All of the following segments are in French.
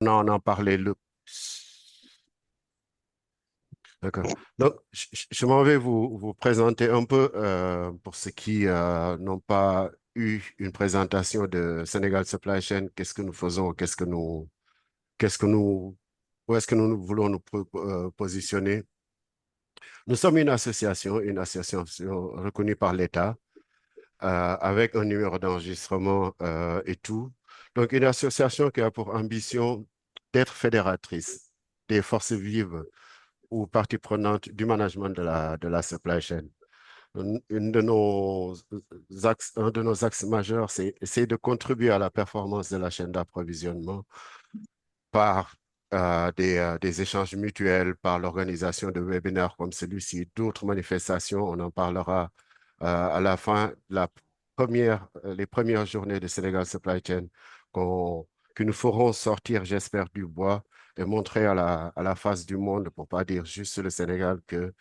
On en parlait le... D'accord. Donc, je m'en vais vous présenter un peu pour ceux qui n'ont pas eu une présentation de Sénégal Supply Chain, qu'est-ce que nous faisons, qu'est-ce que nous, où est-ce que nous voulons nous positionner. Nous sommes une association reconnue par l'État avec un numéro d'enregistrement et tout. Donc, une association qui a pour ambition d'être fédératrice des forces vives ou parties prenantes du management de la supply chain. Une de nos un de nos axes majeurs, c'est essayer de contribuer à la performance de la chaîne d'approvisionnement par des échanges mutuels, par l'organisation de webinaires comme celui-ci, d'autres manifestations. On en parlera à la fin de les premières journées de Sénégal Supply Chain que nous ferons sortir, j'espère, du bois et montrer à la face du monde, pour pas dire juste le Sénégal, que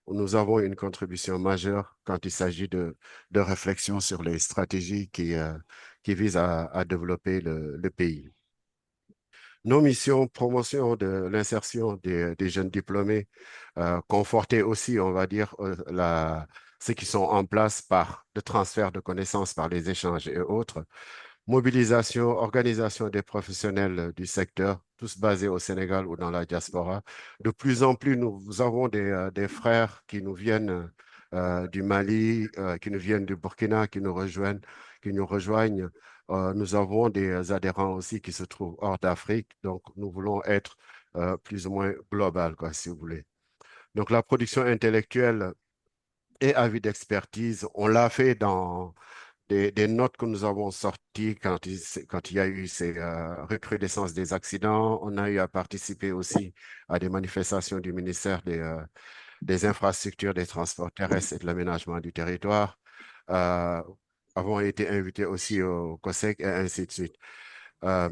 nous avons une contribution majeure quand il s'agit de réflexion sur les stratégies qui visent à développer le pays. Nos missions, promotion de l'insertion des jeunes diplômés, conforter aussi, on va dire, ceux qui sont en place par le transfert de connaissances, par les échanges et autres. Mobilisation, organisation des professionnels du secteur, tous basés au Sénégal ou dans la diaspora. De plus en plus, nous avons des frères qui nous viennent du Mali, qui nous viennent du Burkina, qui nous rejoignent. Nous avons des adhérents aussi qui se trouvent hors d'Afrique, donc nous voulons être plus ou moins global, quoi, si vous voulez. Donc la production intellectuelle et avis d'expertise, on l'a fait dans des notes que nous avons sorties quand il y a eu ces recrudescences des accidents. On a eu à participer aussi à des manifestations du ministère des Infrastructures, des Transports terrestres et de l'aménagement du territoire. Euh, avons été invités aussi au COSEC et ainsi de suite. Euh,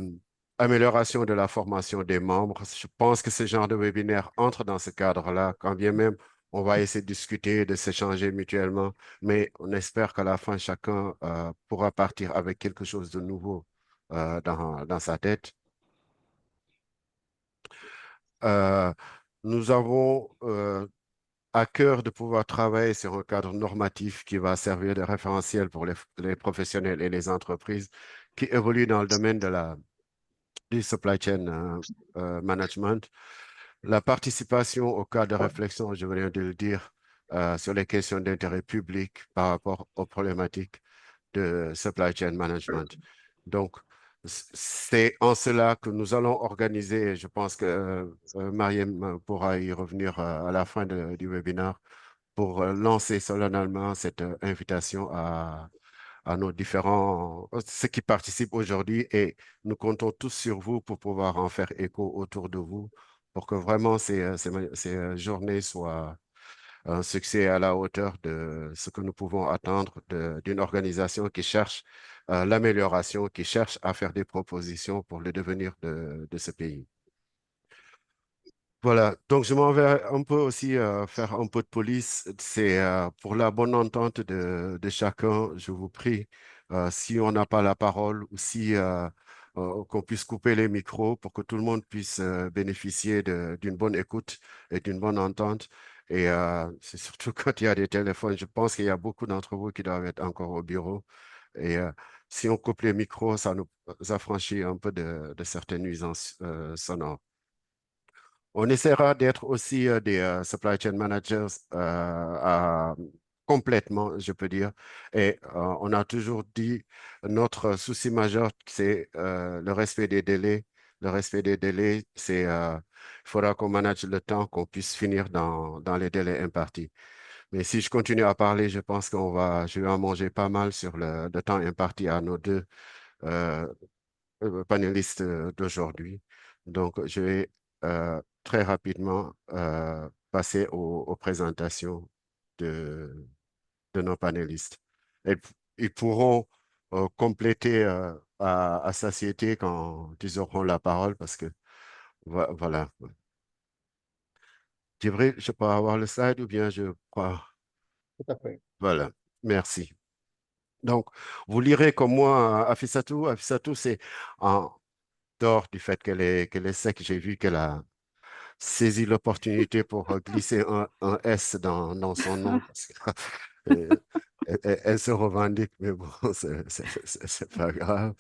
amélioration de la formation des membres. Je pense que ce genre de webinaire entre dans ce cadre-là, quand bien même on va essayer de discuter, de s'échanger mutuellement, mais on espère qu'à la fin, chacun pourra partir avec quelque chose de nouveau dans sa tête. Euh, nous avons à cœur de pouvoir travailler sur un cadre normatif qui va servir de référentiel pour les professionnels et les entreprises qui évoluent dans le domaine du supply chain management. La participation au cadre de réflexion, je viens de le dire, sur les questions d'intérêt public par rapport aux problématiques de supply chain management. Donc, c'est en cela que nous allons organiser, et je pense que Mariam pourra y revenir à la fin du webinaire, pour lancer solennellement cette invitation à nos différents, ceux qui participent aujourd'hui, et nous comptons tous sur vous pour pouvoir en faire écho autour de vous pour que vraiment ces journées soient un succès à la hauteur de ce que nous pouvons attendre d'une organisation qui cherche l'amélioration, qui cherche à faire des propositions pour le devenir de ce pays. Voilà, donc je m'en vais un peu aussi faire un peu de police. C'est pour la bonne entente de chacun, je vous prie, si on n'a pas la parole ou si qu'on puisse couper les micros pour que tout le monde puisse bénéficier d'une bonne écoute et d'une bonne entente. Et c'est surtout quand il y a des téléphones, je pense qu'il y a beaucoup d'entre vous qui doivent être encore au bureau. Et si on coupe les micros, ça nous affranchit un peu de certaines nuisances sonores. On essaiera d'être aussi des supply chain managers complètement, je peux dire. Et on a toujours dit, notre souci majeur, c'est le respect des délais. Le respect des délais, il faudra qu'on manage le temps, qu'on puisse finir dans les délais impartis. Mais si je continue à parler, je pense je vais en manger pas mal sur le temps imparti à nos deux euh, panélistes d'aujourd'hui. Donc, je vais très rapidement passer aux présentations de, de nos panélistes. Et, ils pourront compléter à satiété quand ils auront la parole parce que voilà. Djibril, je peux avoir le slide ou bien je crois. Tout à fait. Voilà, merci. Donc, vous lirez comme moi Afissatou. Afissatou, c'est tort du fait qu'elle est sec. J'ai vu qu'elle a saisi l'opportunité pour glisser un S dans son nom. Parce que, elle se revendique, mais bon, c'est pas grave.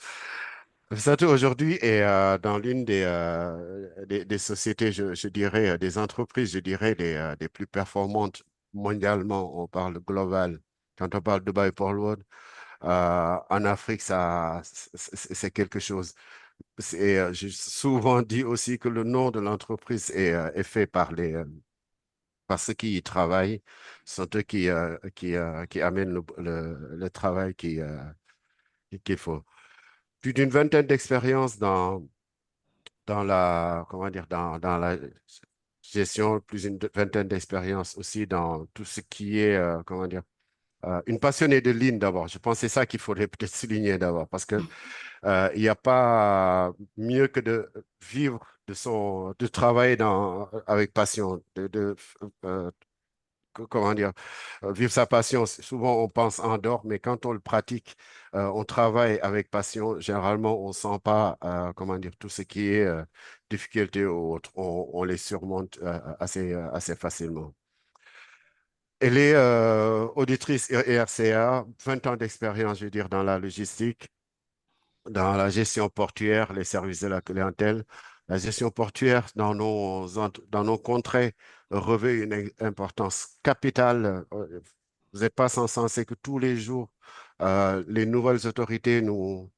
Sato aujourd'hui est dans l'une des sociétés, je dirais, des entreprises, je dirais, des plus performantes mondialement. On parle global. Quand on parle Dubai Port World, en Afrique, c'est quelque chose. J'ai souvent dit aussi que le nom de l'entreprise est fait par ceux qui y travaillent, sont eux qui amènent le travail qu'il faut. Plus d'une vingtaine d'expériences dans la, comment dire, dans la gestion, plus d'une vingtaine d'expériences aussi dans tout ce qui est, comment dire, une passionnée de ligne d'abord. Je pense que c'est ça qu'il faudrait peut-être souligner d'abord, parce que il n'y a pas mieux que de vivre de travailler avec passion, euh, comment dire, vivre sa passion. Souvent, on pense en dehors, mais quand on le pratique, on travaille avec passion. Généralement, on ne sent pas, comment dire, tout ce qui est difficulté ou autre. On les surmonte assez facilement. Elle est auditrice RCA, 20 ans d'expérience, je veux dire, dans la logistique, dans la gestion portuaire, les services de la clientèle. La gestion portuaire dans nos contrées revêt une importance capitale. Vous n'êtes pas sans penser que tous les jours, les nouvelles autorités nous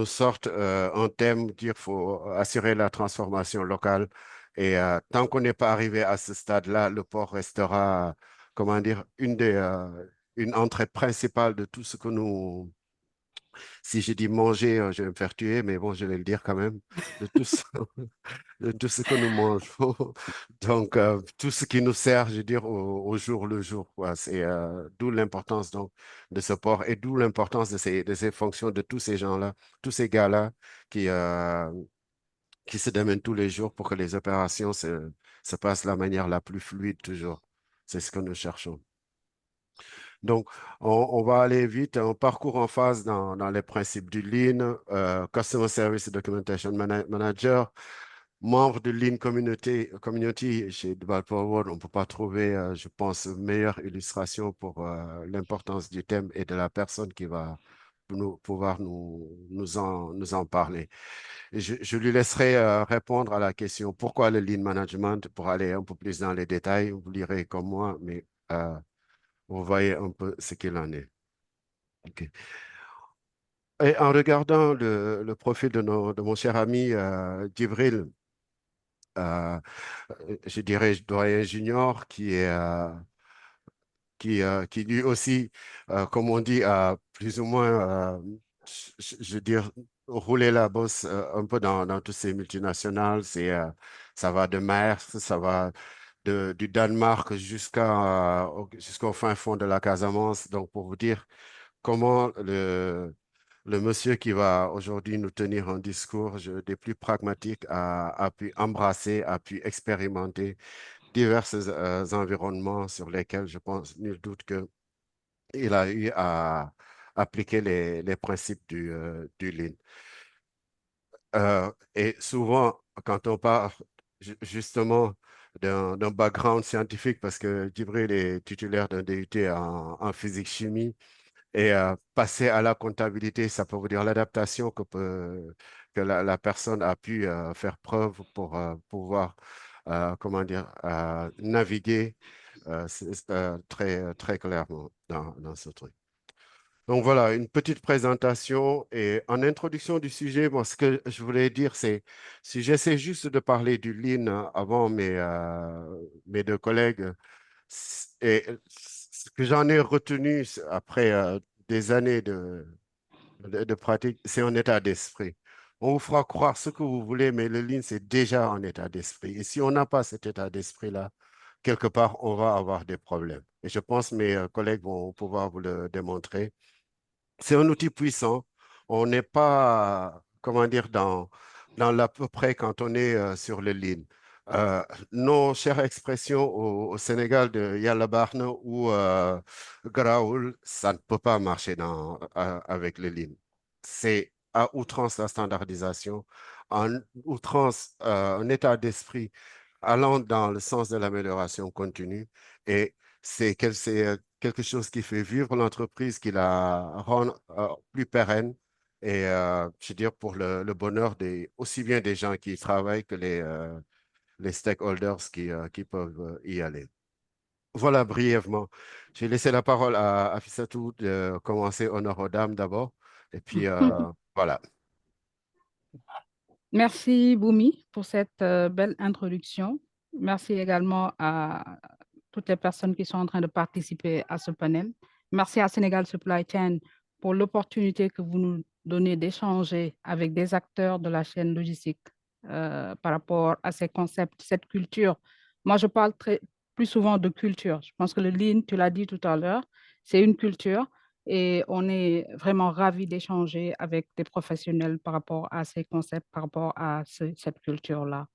sortent un thème, dire qu'il faut assurer la transformation locale. Et tant qu'on n'est pas arrivé à ce stade-là, le port restera, comment dire, une entrée principale de tout ce que nous, si je dis manger, je vais me faire tuer, mais bon, je vais le dire quand même, de tout ce, de tout ce que nous mangeons. Donc, tout ce qui nous sert, je veux dire, au jour le jour, quoi. C'est d'où l'importance donc de ce port et d'où l'importance de ces fonctions de tous ces gens-là, tous ces gars-là qui, euh, qui se démènent tous les jours pour que les opérations se passent de la manière la plus fluide toujours. C'est ce que nous cherchons. Donc, on va aller vite. On parcourt en phase dans les principes du Lean, Customer Service et Documentation Manager, membre de Lean Community chez Developer World. On ne peut pas trouver, je pense, meilleure illustration pour l'importance du thème et de la personne qui va pouvoir nous en parler. Et je lui laisserai répondre à la question pourquoi le Lean Management pour aller un peu plus dans les détails. Vous lirez comme moi, mais vous voyez un peu ce qu'il en est. OK. Et en regardant le profil de mon cher ami Djibril, euh, je dirais doyen junior, qui lui aussi, comme on dit, a plus ou moins, je veux dire, roulé la bosse un peu dans toutes ces multinationales. Ça va de Maersk, ça va du Danemark jusqu'au fin fond de la Casamance. Donc, pour vous dire comment le monsieur qui va aujourd'hui nous tenir un discours des plus pragmatiques a pu embrasser, a pu expérimenter divers environnements sur lesquels je pense nul doute qu'il a eu à appliquer les principes du Lean. Et souvent, quand on parle justement d'un background scientifique, parce que Djibril est titulaire d'un DUT en physique-chimie, et passer à la comptabilité, ça peut vous dire l'adaptation que la personne a pu faire preuve pour pouvoir, comment dire, naviguer très clairement dans ce truc. Donc voilà, une petite présentation et en introduction du sujet, moi, ce que je voulais dire, c'est si j'essaie juste de parler du Lean avant mes deux collègues, et ce que j'en ai retenu après des années de pratique, c'est un état d'esprit. On vous fera croire ce que vous voulez, mais le Lean, c'est déjà un état d'esprit. Et si on n'a pas cet état d'esprit-là, quelque part, on va avoir des problèmes. Et je pense que mes collègues vont pouvoir vous le démontrer. C'est un outil puissant. On n'est pas, comment dire, dans l'à peu près quand on est sur le lean. Nos chères expressions au Sénégal de Yalla Barne ou Graoul, ça ne peut pas marcher avec le lean. C'est à outrance la standardisation, en outrance un état d'esprit allant dans le sens de l'amélioration continue. Et c'est quelque chose qui fait vivre l'entreprise, qui la rend plus pérenne et, je veux dire, pour le bonheur aussi bien des gens qui y travaillent que les stakeholders qui peuvent y aller. Voilà, brièvement. J'ai laissé la parole à Fissatou de commencer honneur aux dames d'abord. Et puis, voilà. Merci Boumi pour cette belle introduction. Merci également à toutes les personnes qui sont en train de participer à ce panel. Merci à Sénégal Supply Chain pour l'opportunité que vous nous donnez d'échanger avec des acteurs de la chaîne logistique par rapport à ces concepts, cette culture. Moi, je parle plus souvent de culture. Je pense que le Lean, tu l'as dit tout à l'heure, c'est une culture et on est vraiment ravis d'échanger avec des professionnels par rapport à ces concepts, par rapport à cette culture-là.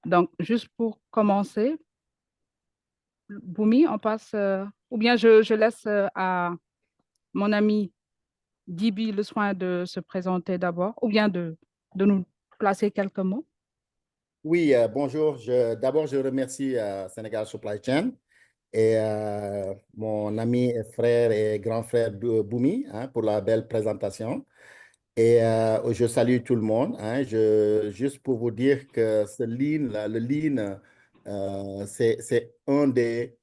Donc, juste pour commencer, Boumi, on passe, ou bien je laisse à mon ami Dibi le soin de se présenter d'abord, ou bien de nous placer quelques mots. Oui, bonjour. D'abord, je remercie Sénégal Supply Chain et mon ami et frère et grand frère Boumi, hein, pour la belle présentation. Et je salue tout le monde, hein. Juste pour vous dire que ce lean, là, le lean, c'est un des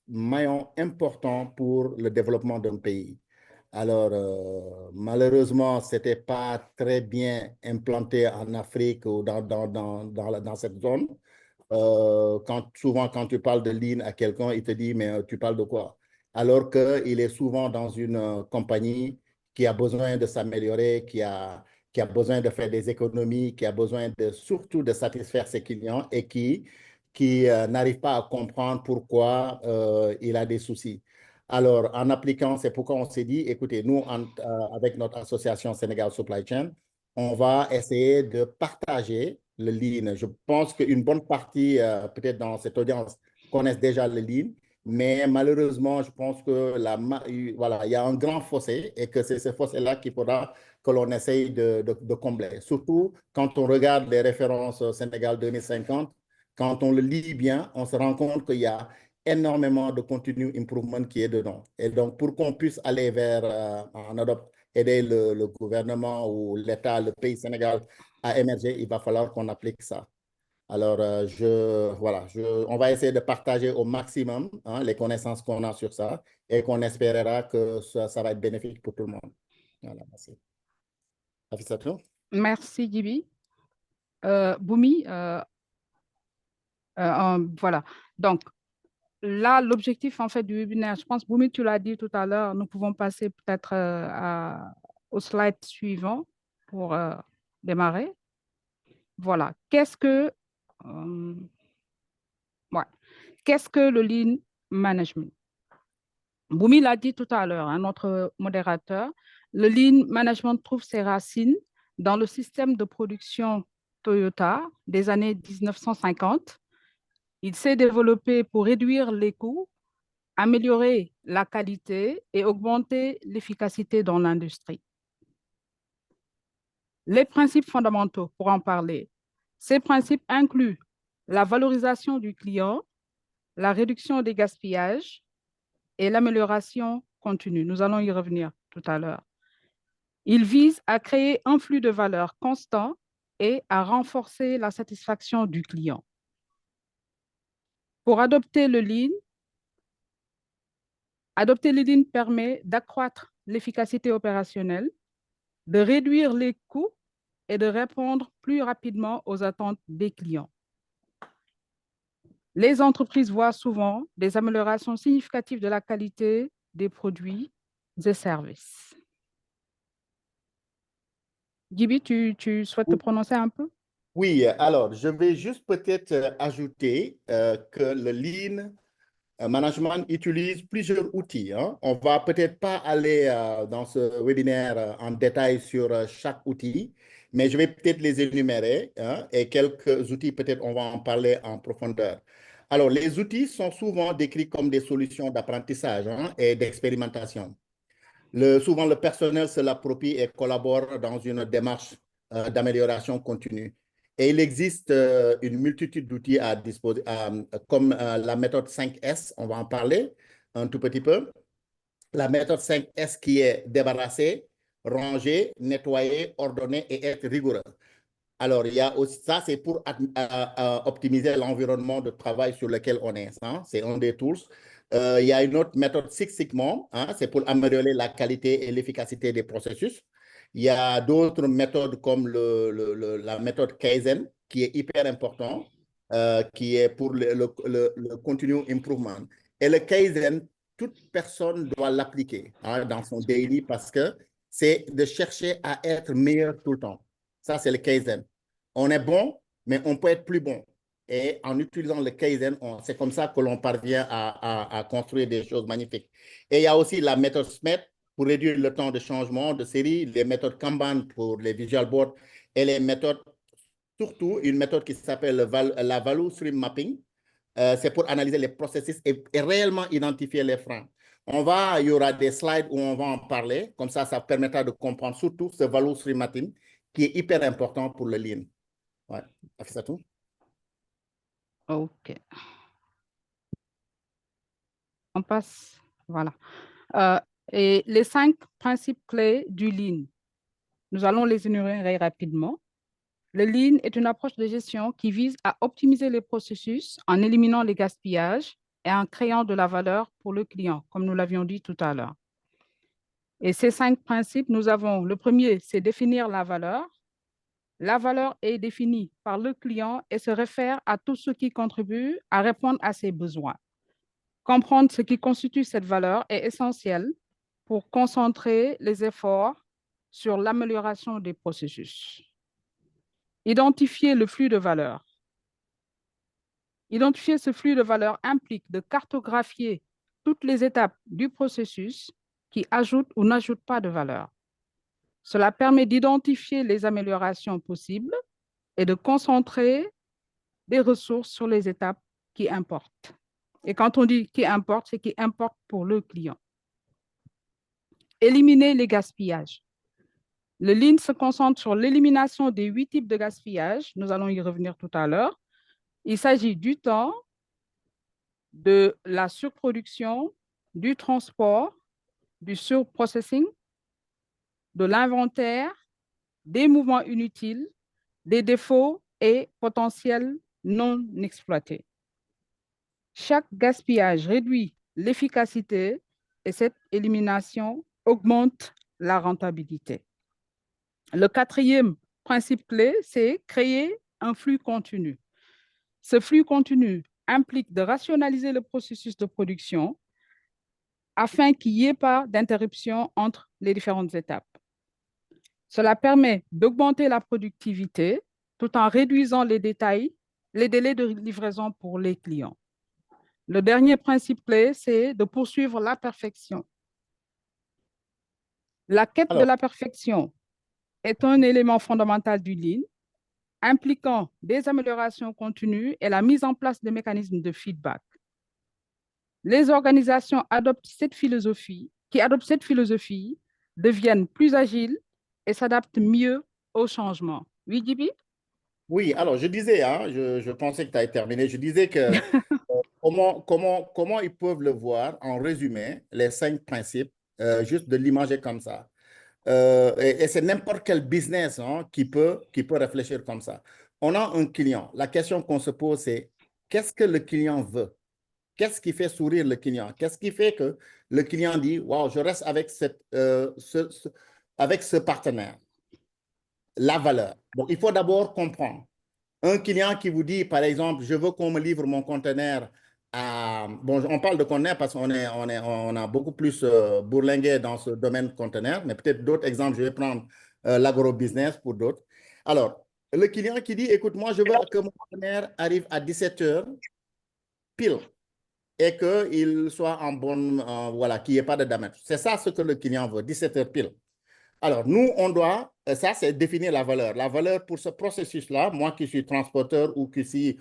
maillons importants pour le développement d'un pays. Alors, malheureusement, ce n'était pas très bien implanté en Afrique ou dans cette zone. Souvent, quand tu parles de lean à quelqu'un, il te dit, mais tu parles de quoi? Alors qu'il est souvent dans une compagnie qui a besoin de s'améliorer, qui a besoin de faire des économies, qui a besoin surtout de satisfaire ses clients et qui n'arrive pas à comprendre pourquoi il a des soucis. Alors, en appliquant, c'est pourquoi on s'est dit, écoutez, nous, avec notre association Sénégal Supply Chain, on va essayer de partager le lean. Je pense qu'une bonne partie, peut-être dans cette audience, connaissent déjà le lean, mais malheureusement, je pense que voilà, il y a un grand fossé et que c'est ce fossé-là qu'il faudra que l'on essaye de combler. Surtout quand on regarde les références Sénégal 2050, quand on le lit bien, on se rend compte qu'il y a énormément de continue improvement qui est dedans. Et donc, pour qu'on puisse aller vers, en Europe, aider le gouvernement ou l'État, le pays Sénégal à émerger, il va falloir qu'on applique ça. Alors, voilà, on va essayer de partager au maximum, hein, les connaissances qu'on a sur ça et qu'on espérera que ça va être bénéfique pour tout le monde. Voilà, merci. Afisatou? Merci, Dibi. Boumi, voilà. Donc, là, l'objectif en fait du webinaire, je pense, Boumi, tu l'as dit tout à l'heure, nous pouvons passer peut-être au slide suivant pour démarrer. Voilà. Euh, ouais. Qu'est-ce que le lean management? Boumi l'a dit tout à l'heure, hein, notre modérateur, le lean management trouve ses racines dans le système de production Toyota des années 1950. Il s'est développé pour réduire les coûts, améliorer la qualité et augmenter l'efficacité dans l'industrie. Les principes fondamentaux, pour en parler, ces principes incluent la valorisation du client, la réduction des gaspillages et l'amélioration continue. Nous allons y revenir tout à l'heure. Ils visent à créer un flux de valeur constant et à renforcer la satisfaction du client. Pour adopter le Lean permet d'accroître l'efficacité opérationnelle, de réduire les coûts et de répondre plus rapidement aux attentes des clients. Les entreprises voient souvent des améliorations significatives de la qualité des produits et services. Gibi, tu souhaites te prononcer un peu? Oui, alors, je vais juste peut-être ajouter que le Lean Management utilise plusieurs outils, hein. On va peut-être pas aller dans ce webinaire en détail sur chaque outil, mais je vais peut-être les énumérer, hein, et quelques outils, peut-être on va en parler en profondeur. Alors, les outils sont souvent décrits comme des solutions d'apprentissage, hein, et d'expérimentation. Souvent, le personnel se l'approprie et collabore dans une démarche d'amélioration continue. Et il existe une multitude d'outils à disposer, comme la méthode 5S, on va en parler un tout petit peu. La méthode 5S qui est débarrasser, ranger, nettoyer, ordonner et être rigoureux. Alors, il y a aussi, ça, c'est pour optimiser l'environnement de travail sur lequel on est. Hein, c'est un des tools. Il y a une autre méthode Six Sigma, hein, c'est pour améliorer la qualité et l'efficacité des processus. Il y a d'autres méthodes comme la méthode Kaizen, qui est hyper important, qui est pour le continuous improvement. Et le Kaizen, toute personne doit l'appliquer hein, dans son daily parce que c'est de chercher à être meilleur tout le temps. Ça, c'est le Kaizen. On est bon, mais on peut être plus bon. Et en utilisant le Kaizen, c'est comme ça que l'on parvient à construire des choses magnifiques. Et il y a aussi la méthode SMET pour réduire le temps de changement de série, les méthodes Kanban pour les visual boards et les méthodes, surtout une méthode qui s'appelle la Value Stream Mapping. C'est pour analyser les processus et réellement identifier les freins. Il y aura des slides où on va en parler. Comme ça permettra de comprendre surtout ce Value Stream Mapping qui est hyper important pour le Lean. Ouais, c'est tout. OK. On passe, voilà. Et les 5 principes clés du Lean, nous allons les énumérer rapidement. Le Lean est une approche de gestion qui vise à optimiser les processus en éliminant les gaspillages et en créant de la valeur pour le client, comme nous l'avions dit tout à l'heure. Et ces 5 principes, nous avons le premier, c'est définir la valeur. La valeur est définie par le client et se réfère à tout ce qui contribue à répondre à ses besoins. Comprendre ce qui constitue cette valeur est essentiel pour concentrer les efforts sur l'amélioration des processus. Identifier le flux de valeur. Identifier ce flux de valeur implique de cartographier toutes les étapes du processus qui ajoutent ou n'ajoutent pas de valeur. Cela permet d'identifier les améliorations possibles et de concentrer des ressources sur les étapes qui importent. Et quand on dit qui importe, c'est qui importe pour le client. Éliminer les gaspillages. Le Lean se concentre sur l'élimination des 8 types de gaspillage. Nous allons y revenir tout à l'heure. Il s'agit du temps, de la surproduction, du transport, du surprocessing, de l'inventaire, des mouvements inutiles, des défauts et potentiels non exploités. Chaque gaspillage réduit l'efficacité et cette élimination augmente la rentabilité. Le 4e principe clé, c'est créer un flux continu. Ce flux continu implique de rationaliser le processus de production afin qu'il n'y ait pas d'interruption entre les différentes étapes. Cela permet d'augmenter la productivité tout en réduisant les délais de livraison pour les clients. Le dernier principe clé, c'est de poursuivre la perfection. La quête de la perfection est un élément fondamental du Lean, impliquant des améliorations continues et la mise en place de mécanismes de feedback. Les organisations qui adoptent cette philosophie deviennent plus agiles et s'adaptent mieux aux changements. Oui, Gibi? Oui, alors je disais, hein, je pensais que tu avais terminé, je disais que comment ils peuvent le voir en résumé, les 5 principes, juste de l'imager comme ça. Et c'est n'importe quel business hein, qui peut réfléchir comme ça. On a un client. La question qu'on se pose, c'est qu'est-ce que le client veut? Qu'est-ce qui fait sourire le client? Qu'est-ce qui fait que le client dit, wow, je reste avec, avec ce partenaire? La valeur. Donc, il faut d'abord comprendre. Un client qui vous dit, par exemple, je veux qu'on me livre mon conteneur à... Bon, on parle de conteneur parce qu'on on a beaucoup plus bourlingué dans ce domaine conteneur, mais peut-être d'autres exemples, je vais prendre l'agro-business pour d'autres. Alors, le client qui dit, écoute, moi, je veux que mon conteneur arrive à 17 heures pile et qu'il soit en bonne, voilà, qu'il n'y ait pas de damage. C'est ça ce que le client veut, 17 heures pile. Alors, nous, on doit, ça c'est définir la valeur. La valeur pour ce processus-là, moi qui suis transporteur ou qui suis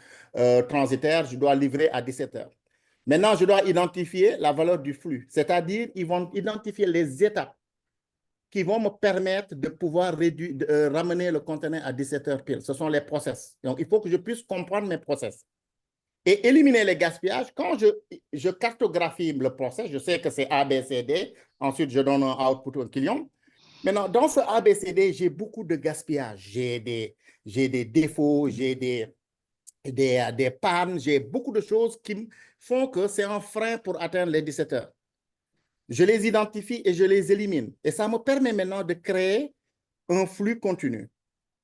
transitaire, je dois livrer à 17 heures. Maintenant, je dois identifier la valeur du flux, c'est-à-dire ils vont identifier les étapes qui vont me permettre de pouvoir ramener le conteneur à 17 heures pile. Ce sont les process. Donc, il faut que je puisse comprendre mes process. Et éliminer les gaspillages, quand je cartographie le process, je sais que c'est A, B, C, D. Ensuite, je donne un output au client. Maintenant, dans ce A, B, C, D, j'ai beaucoup de gaspillage. J'ai des défauts, j'ai des pannes, j'ai beaucoup de choses qui font que c'est un frein pour atteindre les 17 heures. Je les identifie et je les élimine. Et ça me permet maintenant de créer un flux continu,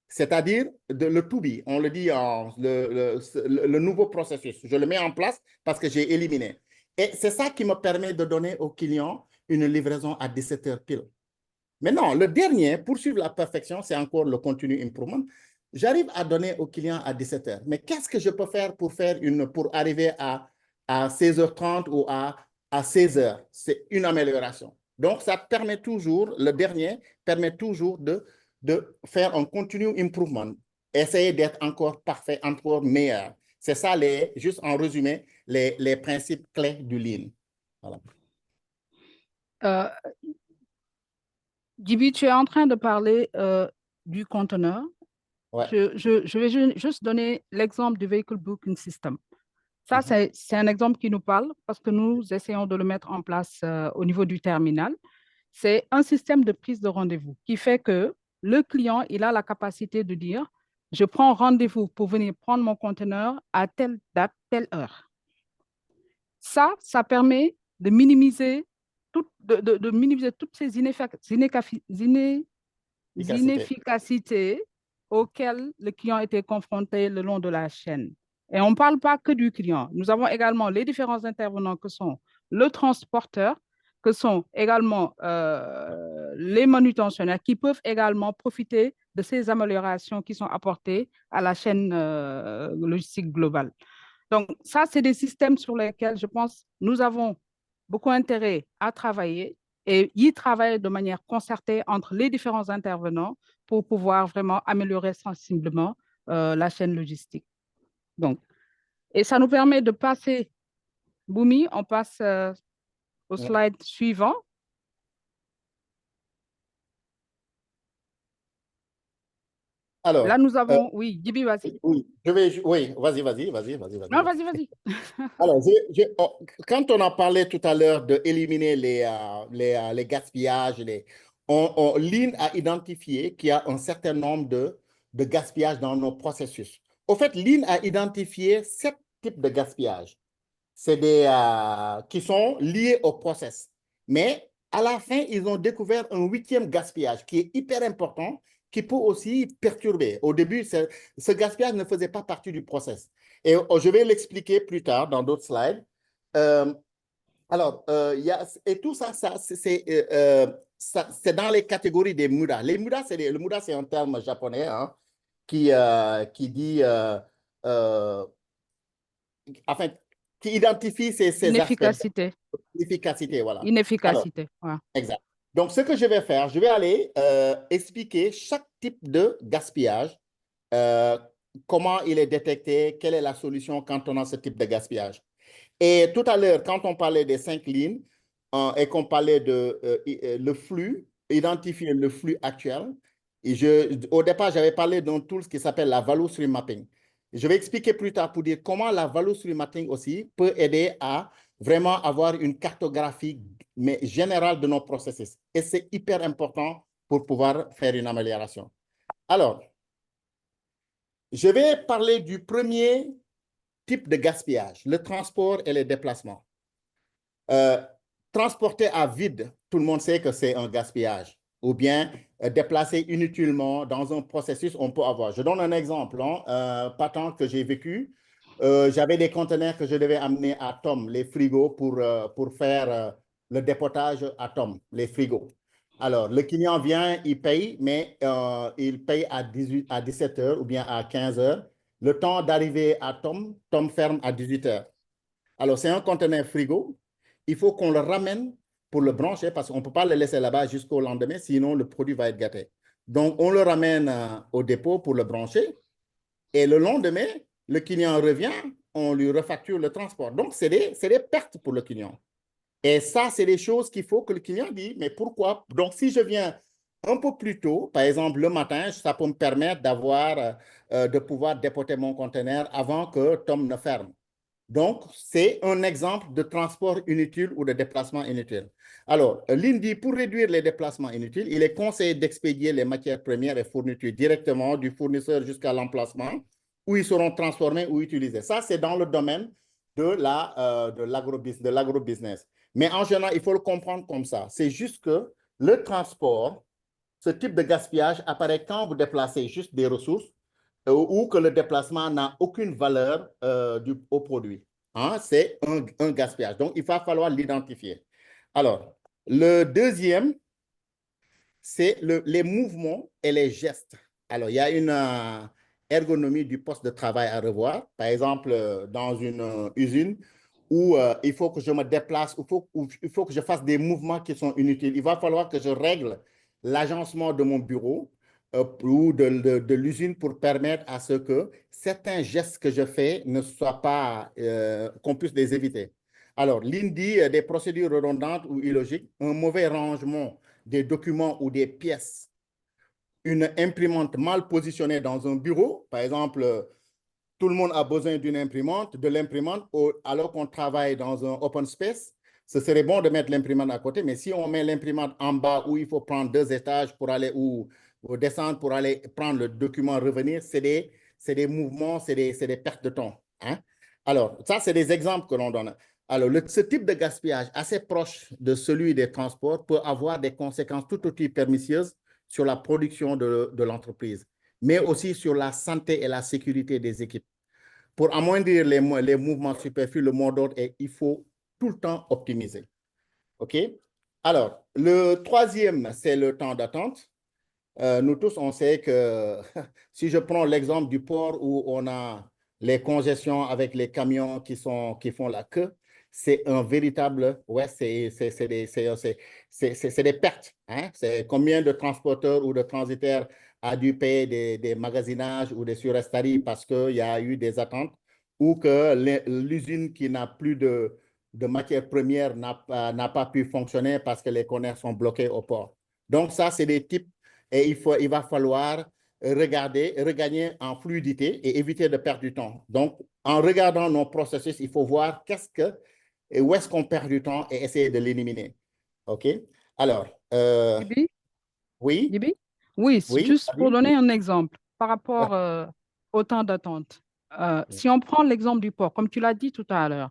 c'est-à-dire le to be. On le dit, le nouveau processus. Je le mets en place parce que j'ai éliminé. Et c'est ça qui me permet de donner au client une livraison à 17 heures pile. Maintenant, le dernier, pour suivre la perfection, c'est encore le continue improvement. J'arrive à donner au client à 17 heures. Mais qu'est-ce que je peux faire pour arriver à 16h30 ou à 16 heures? C'est une amélioration. Donc, ça permet toujours, le dernier permet toujours de faire un continue improvement. Essayer d'être encore parfait, encore meilleur. C'est ça, juste en résumé, les principes clés du Lean. Voilà. Djiby, tu es en train de parler du conteneur. Ouais. Je vais juste donner l'exemple du Vehicle Booking System. Ça, c'est un exemple qui nous parle parce que nous essayons de le mettre en place au niveau du terminal. C'est un système de prise de rendez-vous qui fait que le client, il a la capacité de dire, je prends rendez-vous pour venir prendre mon conteneur à telle date, telle heure. Ça permet de minimiser, de minimiser toutes ces inefficacités auxquelles le client était confronté le long de la chaîne. Et on ne parle pas que du client. Nous avons également les différents intervenants que sont le transporteur, que sont également les manutentionnaires qui peuvent également profiter de ces améliorations qui sont apportées à la chaîne logistique globale. Donc, ça, c'est des systèmes sur lesquels, je pense, nous avons beaucoup intérêt à travailler et y travailler de manière concertée entre les différents intervenants pour pouvoir vraiment améliorer sensiblement la chaîne logistique. Donc, et ça nous permet de passer, Boumi, on passe au slide suivant. Alors, là, nous avons, oui, Djiby, vas-y. Oui, vas-y. Non, vas-y. Alors, quand on a parlé tout à l'heure d'éliminer les gaspillages, Lean a identifié qu'il y a un certain nombre de gaspillages dans nos processus. Au fait, Lean a identifié 7 types de gaspillages. C'est qui sont liés au process. Mais à la fin, ils ont découvert un 8e gaspillage qui est hyper important, qui peut aussi perturber. Au début, ce gaspillage ne faisait pas partie du process. Et je vais l'expliquer plus tard dans d'autres slides. Et tout ça, c'est dans les catégories des muda. Les muda, le muda, c'est un terme japonais qui dit, enfin, qui identifie ces Inefficacité. aspects. Inefficacité, voilà. Inefficacité, voilà. Exact. Donc, ce que je vais faire, je vais aller expliquer chaque type de gaspillage, comment il est détecté, quelle est la solution quand on a ce type de gaspillage. Et tout à l'heure, quand on parlait des 5 lignes et qu'on parlait de le flux, identifier le flux actuel, au départ, j'avais parlé d'un tool qui s'appelle la Value Stream Mapping. Je vais expliquer plus tard pour dire comment la Value Stream Mapping aussi peut aider à vraiment avoir une cartographie générale de nos processus. Et c'est hyper important pour pouvoir faire une amélioration. Alors, je vais parler du premier type de gaspillage, le transport et les déplacements. Transporter à vide, tout le monde sait que c'est un gaspillage. Ou bien déplacer inutilement dans un processus, on peut avoir. Je donne un exemple, pas tant que j'ai vécu. J'avais des conteneurs que je devais amener à Tom, les frigos, pour faire le dépotage à Tom, les frigos. Alors, le client vient, il paye, mais il paye à 17 heures ou bien à 15 heures. Le temps d'arriver à Tom ferme à 18 heures. Alors, c'est un conteneur frigo. Il faut qu'on le ramène pour le brancher parce qu'on ne peut pas le laisser là-bas jusqu'au lendemain, sinon le produit va être gâté. Donc, on le ramène au dépôt pour le brancher. Et le lendemain, le client revient, on lui refacture le transport. Donc, c'est des pertes pour le client. Et ça, c'est des choses qu'il faut que le client dise, mais pourquoi? Donc, si je viens un peu plus tôt, par exemple le matin, ça peut me permettre de pouvoir dépoter mon conteneur avant que Tom ne ferme. Donc, c'est un exemple de transport inutile ou de déplacement inutile. Alors, l'INDI, pour réduire les déplacements inutiles, il est conseillé d'expédier les matières premières et fournitures directement du fournisseur jusqu'à l'emplacement où ils seront transformés ou utilisés. Ça, c'est dans le domaine de l'agrobusiness. Mais en général, il faut le comprendre comme ça. C'est juste que le transport, ce type de gaspillage apparaît quand vous déplacez juste des ressources ou que le déplacement n'a aucune valeur au produit. Hein, c'est un gaspillage. Donc, il va falloir l'identifier. Alors, le deuxième, c'est les mouvements et les gestes. Alors, il y a une ergonomie du poste de travail à revoir. Par exemple, dans une usine où il faut que je me déplace, où il faut que je fasse des mouvements qui sont inutiles. Il va falloir que je règle l'agencement de mon bureau ou de l'usine pour permettre à ce que certains gestes que je fais ne soient pas, qu'on puisse les éviter. Alors, l'INDI, des procédures redondantes ou illogiques, un mauvais rangement des documents ou des pièces, une imprimante mal positionnée dans un bureau, par exemple, tout le monde a besoin d'une imprimante, de l'imprimante, alors qu'on travaille dans un open space, ce serait bon de mettre l'imprimante à côté, mais si on met l'imprimante en bas où il faut prendre 2 étages pour aller ou descendre pour aller prendre le document, revenir, c'est des mouvements, c'est des pertes de temps. Hein? Alors, ça, c'est des exemples que l'on donne. Alors, ce type de gaspillage assez proche de celui des transports peut avoir des conséquences tout aussi pernicieuses sur la production de l'entreprise, mais aussi sur la santé et la sécurité des équipes. Pour amoindrir les mouvements superflus, le mot d'ordre est il faut tout le temps optimiser. OK? Alors, le troisième, c'est le temps d'attente. Nous tous, on sait que si je prends l'exemple du port où on a les congestions avec les camions qui font la queue, c'est un véritable, ouais, c'est des pertes. Hein? C'est combien de transporteurs ou de transitaires a dû payer des magasinages ou des surestaries parce qu'il y a eu des attentes ou que l'usine qui n'a plus de matières premières n'a pas pu fonctionner parce que les conteneurs sont bloqués au port. Donc ça, c'est des types et il va falloir regagner en fluidité et éviter de perdre du temps. Donc, en regardant nos processus, il faut voir où est-ce qu'on perd du temps et essayer de l'éliminer. OK? Alors, Djibi, oui, Djibi? Oui, oui, juste pour donner un exemple par rapport au temps d'attente. Si on prend l'exemple du port, comme tu l'as dit tout à l'heure,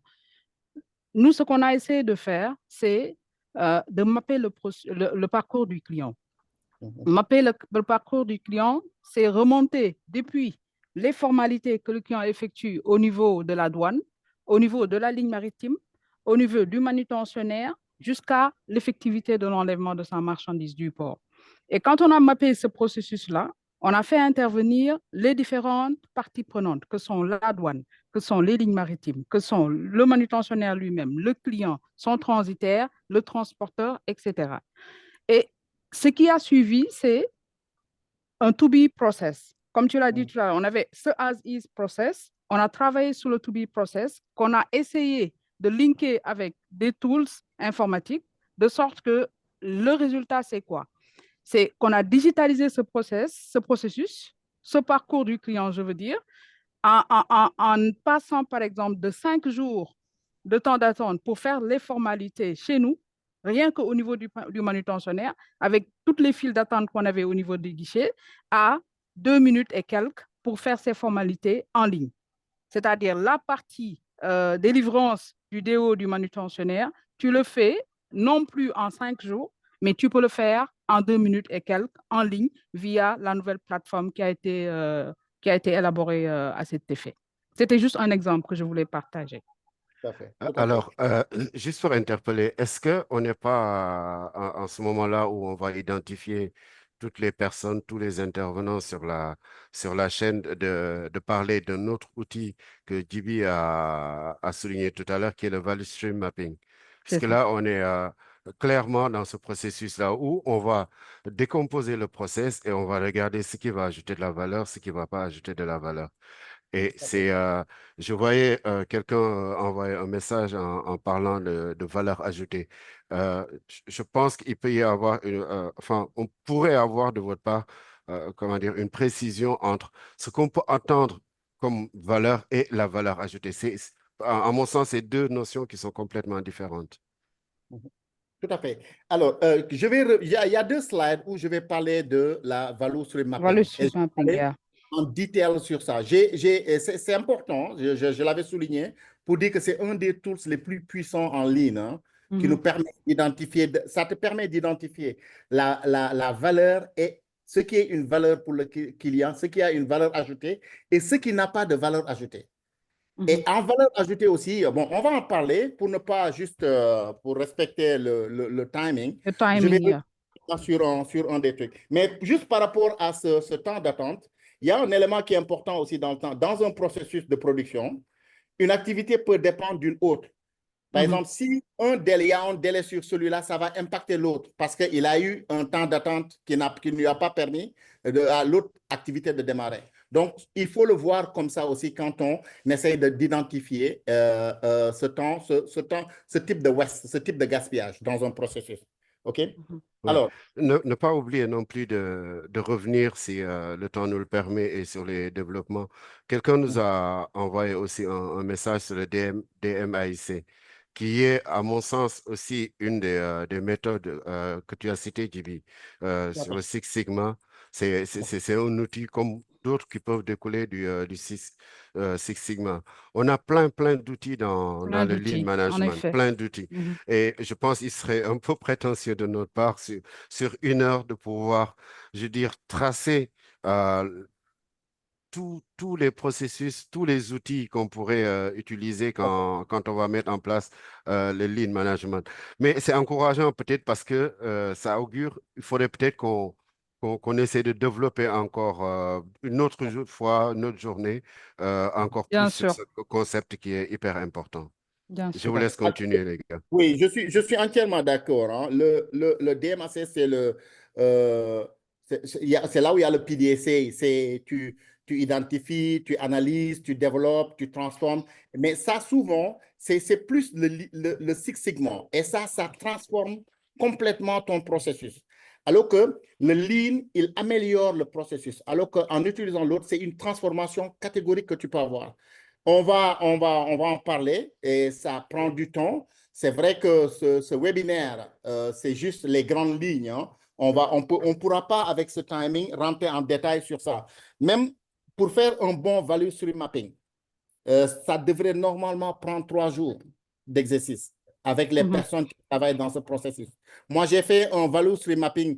nous, ce qu'on a essayé de faire, c'est de mapper le parcours du client. Mapper le parcours du client, c'est remonter depuis les formalités que le client effectue au niveau de la douane, au niveau de la ligne maritime, au niveau du manutentionnaire, jusqu'à l'effectivité de l'enlèvement de sa marchandise du port. Et quand on a mappé ce processus-là, on a fait intervenir les différentes parties prenantes, que sont la douane, que sont les lignes maritimes, que sont le manutentionnaire lui-même, le client, son transitaire, le transporteur, etc. Et ce qui a suivi, c'est un to-be process. Comme tu l'as dit tout à l'heure, on avait ce as-is process, on a travaillé sur le to-be process, qu'on a essayé de linker avec des tools informatiques, de sorte que le résultat, c'est quoi? C'est qu'on a digitalisé ce processus, ce parcours du client, je veux dire, en passant, par exemple, de 5 jours de temps d'attente pour faire les formalités chez nous, rien qu'au niveau du manutentionnaire, avec toutes les files d'attente qu'on avait au niveau des guichets, à 2 minutes et quelques pour faire ces formalités en ligne. C'est-à-dire la partie délivrance du DO du manutentionnaire, tu le fais non plus en 5 jours, mais tu peux le faire en 2 minutes et quelques en ligne via la nouvelle plateforme qui a été élaborée à cet effet. C'était juste un exemple que je voulais partager. tout à fait, tout à fait. Alors, juste pour interpeller, est-ce qu'on n'est pas en ce moment-là où on va identifier toutes les personnes, tous les intervenants sur la chaîne de parler d'un autre outil que Djibi a souligné tout à l'heure, qui est le value stream mapping? C'est Puisque ça. là, on est clairement dans ce processus-là où on va décomposer le process et on va regarder ce qui va ajouter de la valeur, ce qui ne va pas ajouter de la valeur. Et je voyais quelqu'un envoyer un message en parlant de valeur ajoutée. Je pense qu'il peut y avoir, enfin, on pourrait avoir de votre part, comment dire, une précision entre ce qu'on peut entendre comme valeur et la valeur ajoutée. À mon sens, c'est deux notions qui sont complètement différentes. Tout à fait. Alors, il y a deux slides où je vais parler de la value stream Value mapping. Et je stream vais mapping, parler yeah. en détail sur ça. C'est important, je l'avais souligné, pour dire que c'est un des tools les plus puissants en ligne, hein, qui nous permet d'identifier, ça te permet d'identifier la valeur et ce qui est une valeur pour le client, ce qui a une valeur ajoutée et ce qui n'a pas de valeur ajoutée. Et en valeur ajoutée aussi, bon, on va en parler pour ne pas juste, pour respecter le timing. Le Je vais timing, yeah. revenir sur un des trucs. Mais juste par rapport à ce temps d'attente, il y a un élément qui est important aussi dans le temps. Dans un processus de production, une activité peut dépendre d'une autre. Par exemple, si il y a un délai sur celui-là, ça va impacter l'autre parce qu'il a eu un temps d'attente qui ne lui a pas permis à l'autre activité de démarrer. Donc, il faut le voir comme ça aussi quand on essaye d'identifier ce type de waste, ce type de gaspillage dans un processus. OK? Ouais. Alors, Ne pas oublier non plus de revenir, si le temps nous le permet, et sur les développements. Quelqu'un nous a envoyé aussi un message sur le DMAIC, qui est, à mon sens, aussi une des méthodes que tu as citées, Jibi, sur le Six Sigma. C'est un outil comme d'autres qui peuvent découler du Six Sigma. On a plein d'outils dans Plein le lean d'outils, en management, effet. plein d'outils. Et je pense qu'il serait un peu prétentieux de notre part sur une heure de pouvoir, je veux dire, tracer euh, tous les processus, tous les outils qu'on pourrait utiliser quand on va mettre en place le lean management. Mais c'est encourageant peut-être parce que ça augure, il faudrait peut-être qu'on essaie de développer encore une autre fois, une autre journée, encore plus Bien sur sûr, ce concept qui est hyper important. bien Je sûr. vous laisse continuer, les gars. oui, je suis entièrement d'accord, hein. Le DMAC, c'est là où il y a le PDCA. Tu identifies, tu analyses, tu développes, tu transformes. Mais ça, souvent, c'est plus le Six Sigma. Et ça transforme complètement ton processus. Alors que le Lean, il améliore le processus. Alors qu'en utilisant l'autre, c'est une transformation catégorique que tu peux avoir. On va en parler et ça prend du temps. C'est vrai que ce webinaire, c'est juste les grandes lignes, hein. On pourra pas, avec ce timing, rentrer en détail sur ça. Même pour faire un bon value stream mapping, ça devrait normalement prendre 3 jours d'exercice avec les personnes qui travaillent dans ce processus. Moi, j'ai fait un value stream mapping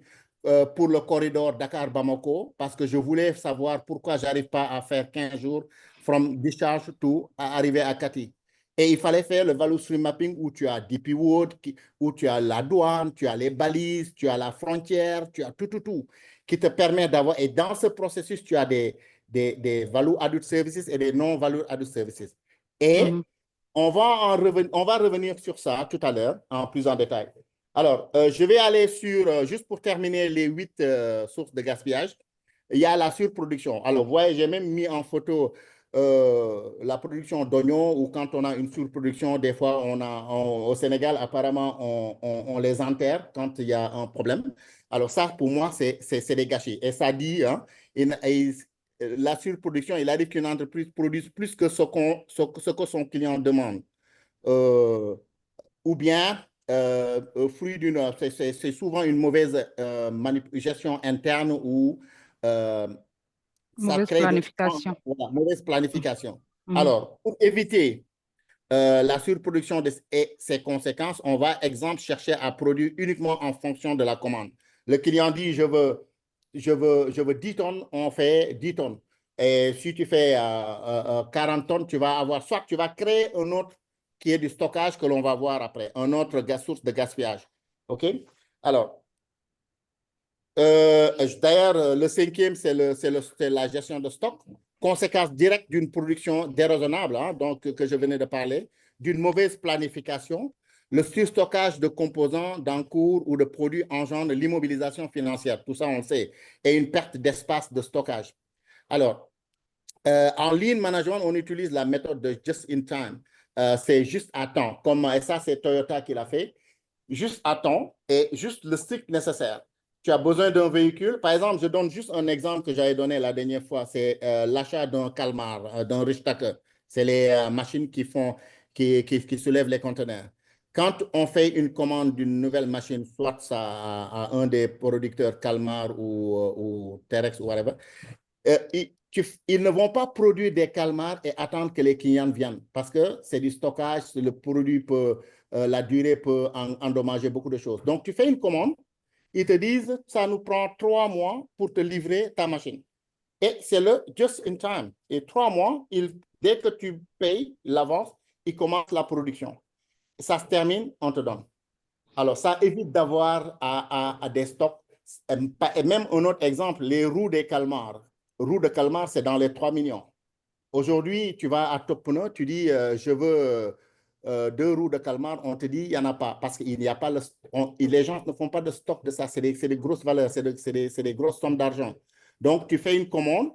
pour le corridor Dakar-Bamako parce que je voulais savoir pourquoi je n'arrive pas à faire 15 jours from discharge to à arriver à Kati. Et il fallait faire le value stream mapping où tu as DP World, où tu as la douane, tu as les balises, tu as la frontière, tu as tout, qui te permet d'avoir. Et dans ce processus, tu as des value added services et des non-value added services. Et on va revenir sur ça tout à l'heure en plus en détail. Alors, je vais aller sur, juste pour terminer les 8 sources de gaspillage, il y a la surproduction. Alors, vous voyez, j'ai même mis en photo la production d'oignons ou quand on a une surproduction, des fois, au Sénégal, apparemment, on les enterre quand il y a un problème. Alors, ça, pour moi, c'est des gâchis. Et ça dit, hein, la surproduction, il arrive qu'une entreprise produise plus que ce que son client demande. Euh, ou bien, fruit c'est souvent une mauvaise gestion interne ou euh, ça Mauvaise crée planification. voilà, mauvaise planification. Mhm. Alors, pour éviter la surproduction et ses conséquences, on va, exemple, chercher à produire uniquement en fonction de la commande. Le client dit, je veux 10 tonnes, on fait 10 tonnes. Et si tu fais 40 tonnes, soit tu vas créer un autre qui est du stockage que l'on va voir après, un autre source de gaspillage. OK? Alors, d'ailleurs, le cinquième, c'est la gestion de stock, conséquence directe d'une production déraisonnable, hein, donc, que je venais de parler, d'une mauvaise planification. Le surstockage de composants d'encours ou de produits engendre l'immobilisation financière, tout ça on le sait, et une perte d'espace de stockage. Alors, En lean management, on utilise la méthode de just in time. C'est juste à temps. Et ça, c'est Toyota qui l'a fait. Juste à temps et juste le strict nécessaire. Tu as besoin d'un véhicule. Par exemple, je donne juste un exemple que j'avais donné la dernière fois. C'est l'achat d'un Kalmar, d'un Richtake. C'est les machines qui soulèvent les conteneurs. Quand on fait une commande d'une nouvelle machine, soit à un des producteurs Kalmar ou Terex ou whatever, ils ne vont pas produire des calmars et attendre que les clients viennent parce que c'est du stockage, le produit peut, la durée peut endommager beaucoup de choses. Donc, tu fais une commande, ils te disent, ça nous prend 3 mois pour te livrer ta machine. Et c'est le just in time. Et 3 mois, dès que tu payes l'avance, ils commencent la production. Ça se termine, on te donne. Alors, ça évite d'avoir à des stocks. Et même un autre exemple, les roues des calmars. Roues de calmar, c'est dans les 3 millions. Aujourd'hui, tu vas à Top Pneu, tu dis, je veux 2 roues de calmar, on te dit, il n'y en a pas, parce qu'il n'y a pas les gens ne font pas de stock de ça, c'est des grosses valeurs, c'est des grosses sommes d'argent. Donc, tu fais une commande,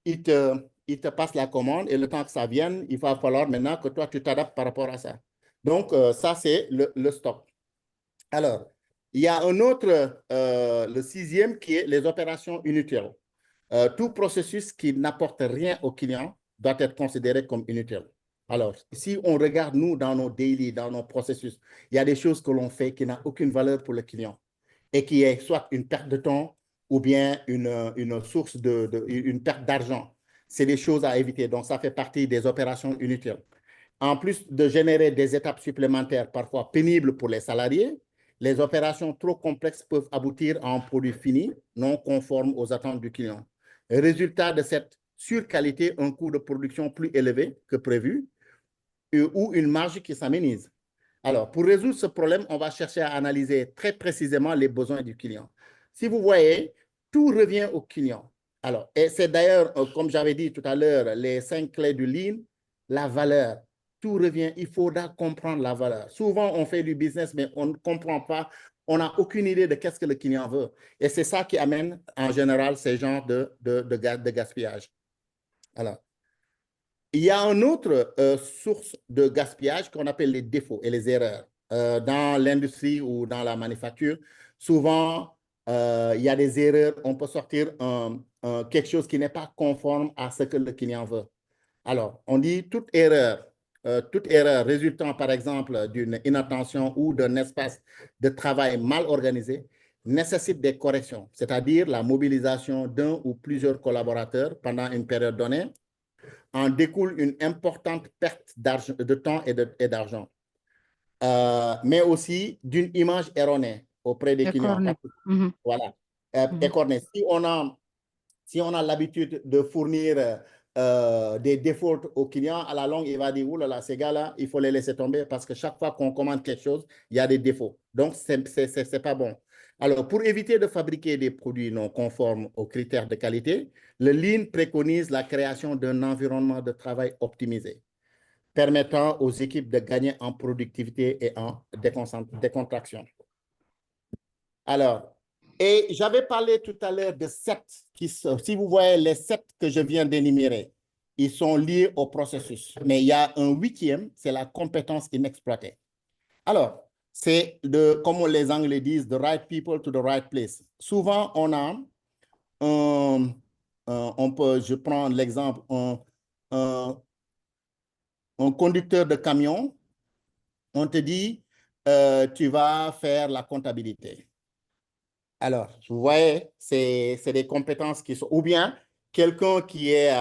ils te passent la commande, et le temps que ça vienne, il va falloir maintenant que toi, tu t'adaptes par rapport à ça. Donc, ça, c'est le stock. Alors, il y a un autre, le 6e, qui est les opérations inutiles. Tout processus qui n'apporte rien au client doit être considéré comme inutile. Alors, si on regarde, nous, dans nos daily, dans nos processus, il y a des choses que l'on fait qui n'ont aucune valeur pour le client et qui est soit une perte de temps ou bien une source une perte d'argent. C'est des choses à éviter. Donc, ça fait partie des opérations inutiles. En plus de générer des étapes supplémentaires parfois pénibles pour les salariés, les opérations trop complexes peuvent aboutir à un produit fini non conforme aux attentes du client. Résultat de cette surqualité, un coût de production plus élevé que prévu ou une marge qui s'aménise. Alors, pour résoudre ce problème, on va chercher à analyser très précisément les besoins du client. Si vous voyez, tout revient au client. Alors, et c'est d'ailleurs, comme j'avais dit tout à l'heure, les 5 clés du Lean, la valeur. Tout revient, il faudra comprendre la valeur. Souvent, on fait du business, mais on ne comprend pas, on n'a aucune idée de qu'est-ce que le client veut. Et c'est ça qui amène, en général, ces genres de gaspillage. Alors, il y a une autre source de gaspillage qu'on appelle les défauts et les erreurs. Dans l'industrie ou dans la manufacture, souvent, il y a des erreurs. On peut sortir quelque chose qui n'est pas conforme à ce que le client veut. Alors, on dit toute erreur résultant, par exemple, d'une inattention ou d'un espace de travail mal organisé nécessite des corrections, c'est-à-dire la mobilisation d'un ou plusieurs collaborateurs pendant une période donnée. En découle une importante perte de temps et d'argent, mais aussi d'une image erronée auprès des clients. Écorné. Mhm. Voilà, Mhm. écorné. Si on a l'habitude de fournir des defaults aux clients, à la longue, il va dire, oh là là, ces gars-là, il faut les laisser tomber parce que chaque fois qu'on commande quelque chose, il y a des défauts. Donc, c'est pas bon. Alors, pour éviter de fabriquer des produits non conformes aux critères de qualité, le Lean préconise la création d'un environnement de travail optimisé, permettant aux équipes de gagner en productivité et en décontraction. Alors, et j'avais parlé tout à l'heure de 7, si vous voyez les 7 que je viens d'énumérer, ils sont liés au processus. Mais il y a un 8e, c'est la compétence inexploitée. Alors, c'est comme les Anglais disent, the right people to the right place. Souvent, on a je prends l'exemple, un conducteur de camion, on te dit, tu vas faire la comptabilité. Alors, vous voyez, c'est des compétences qui sont, ou bien quelqu'un qui est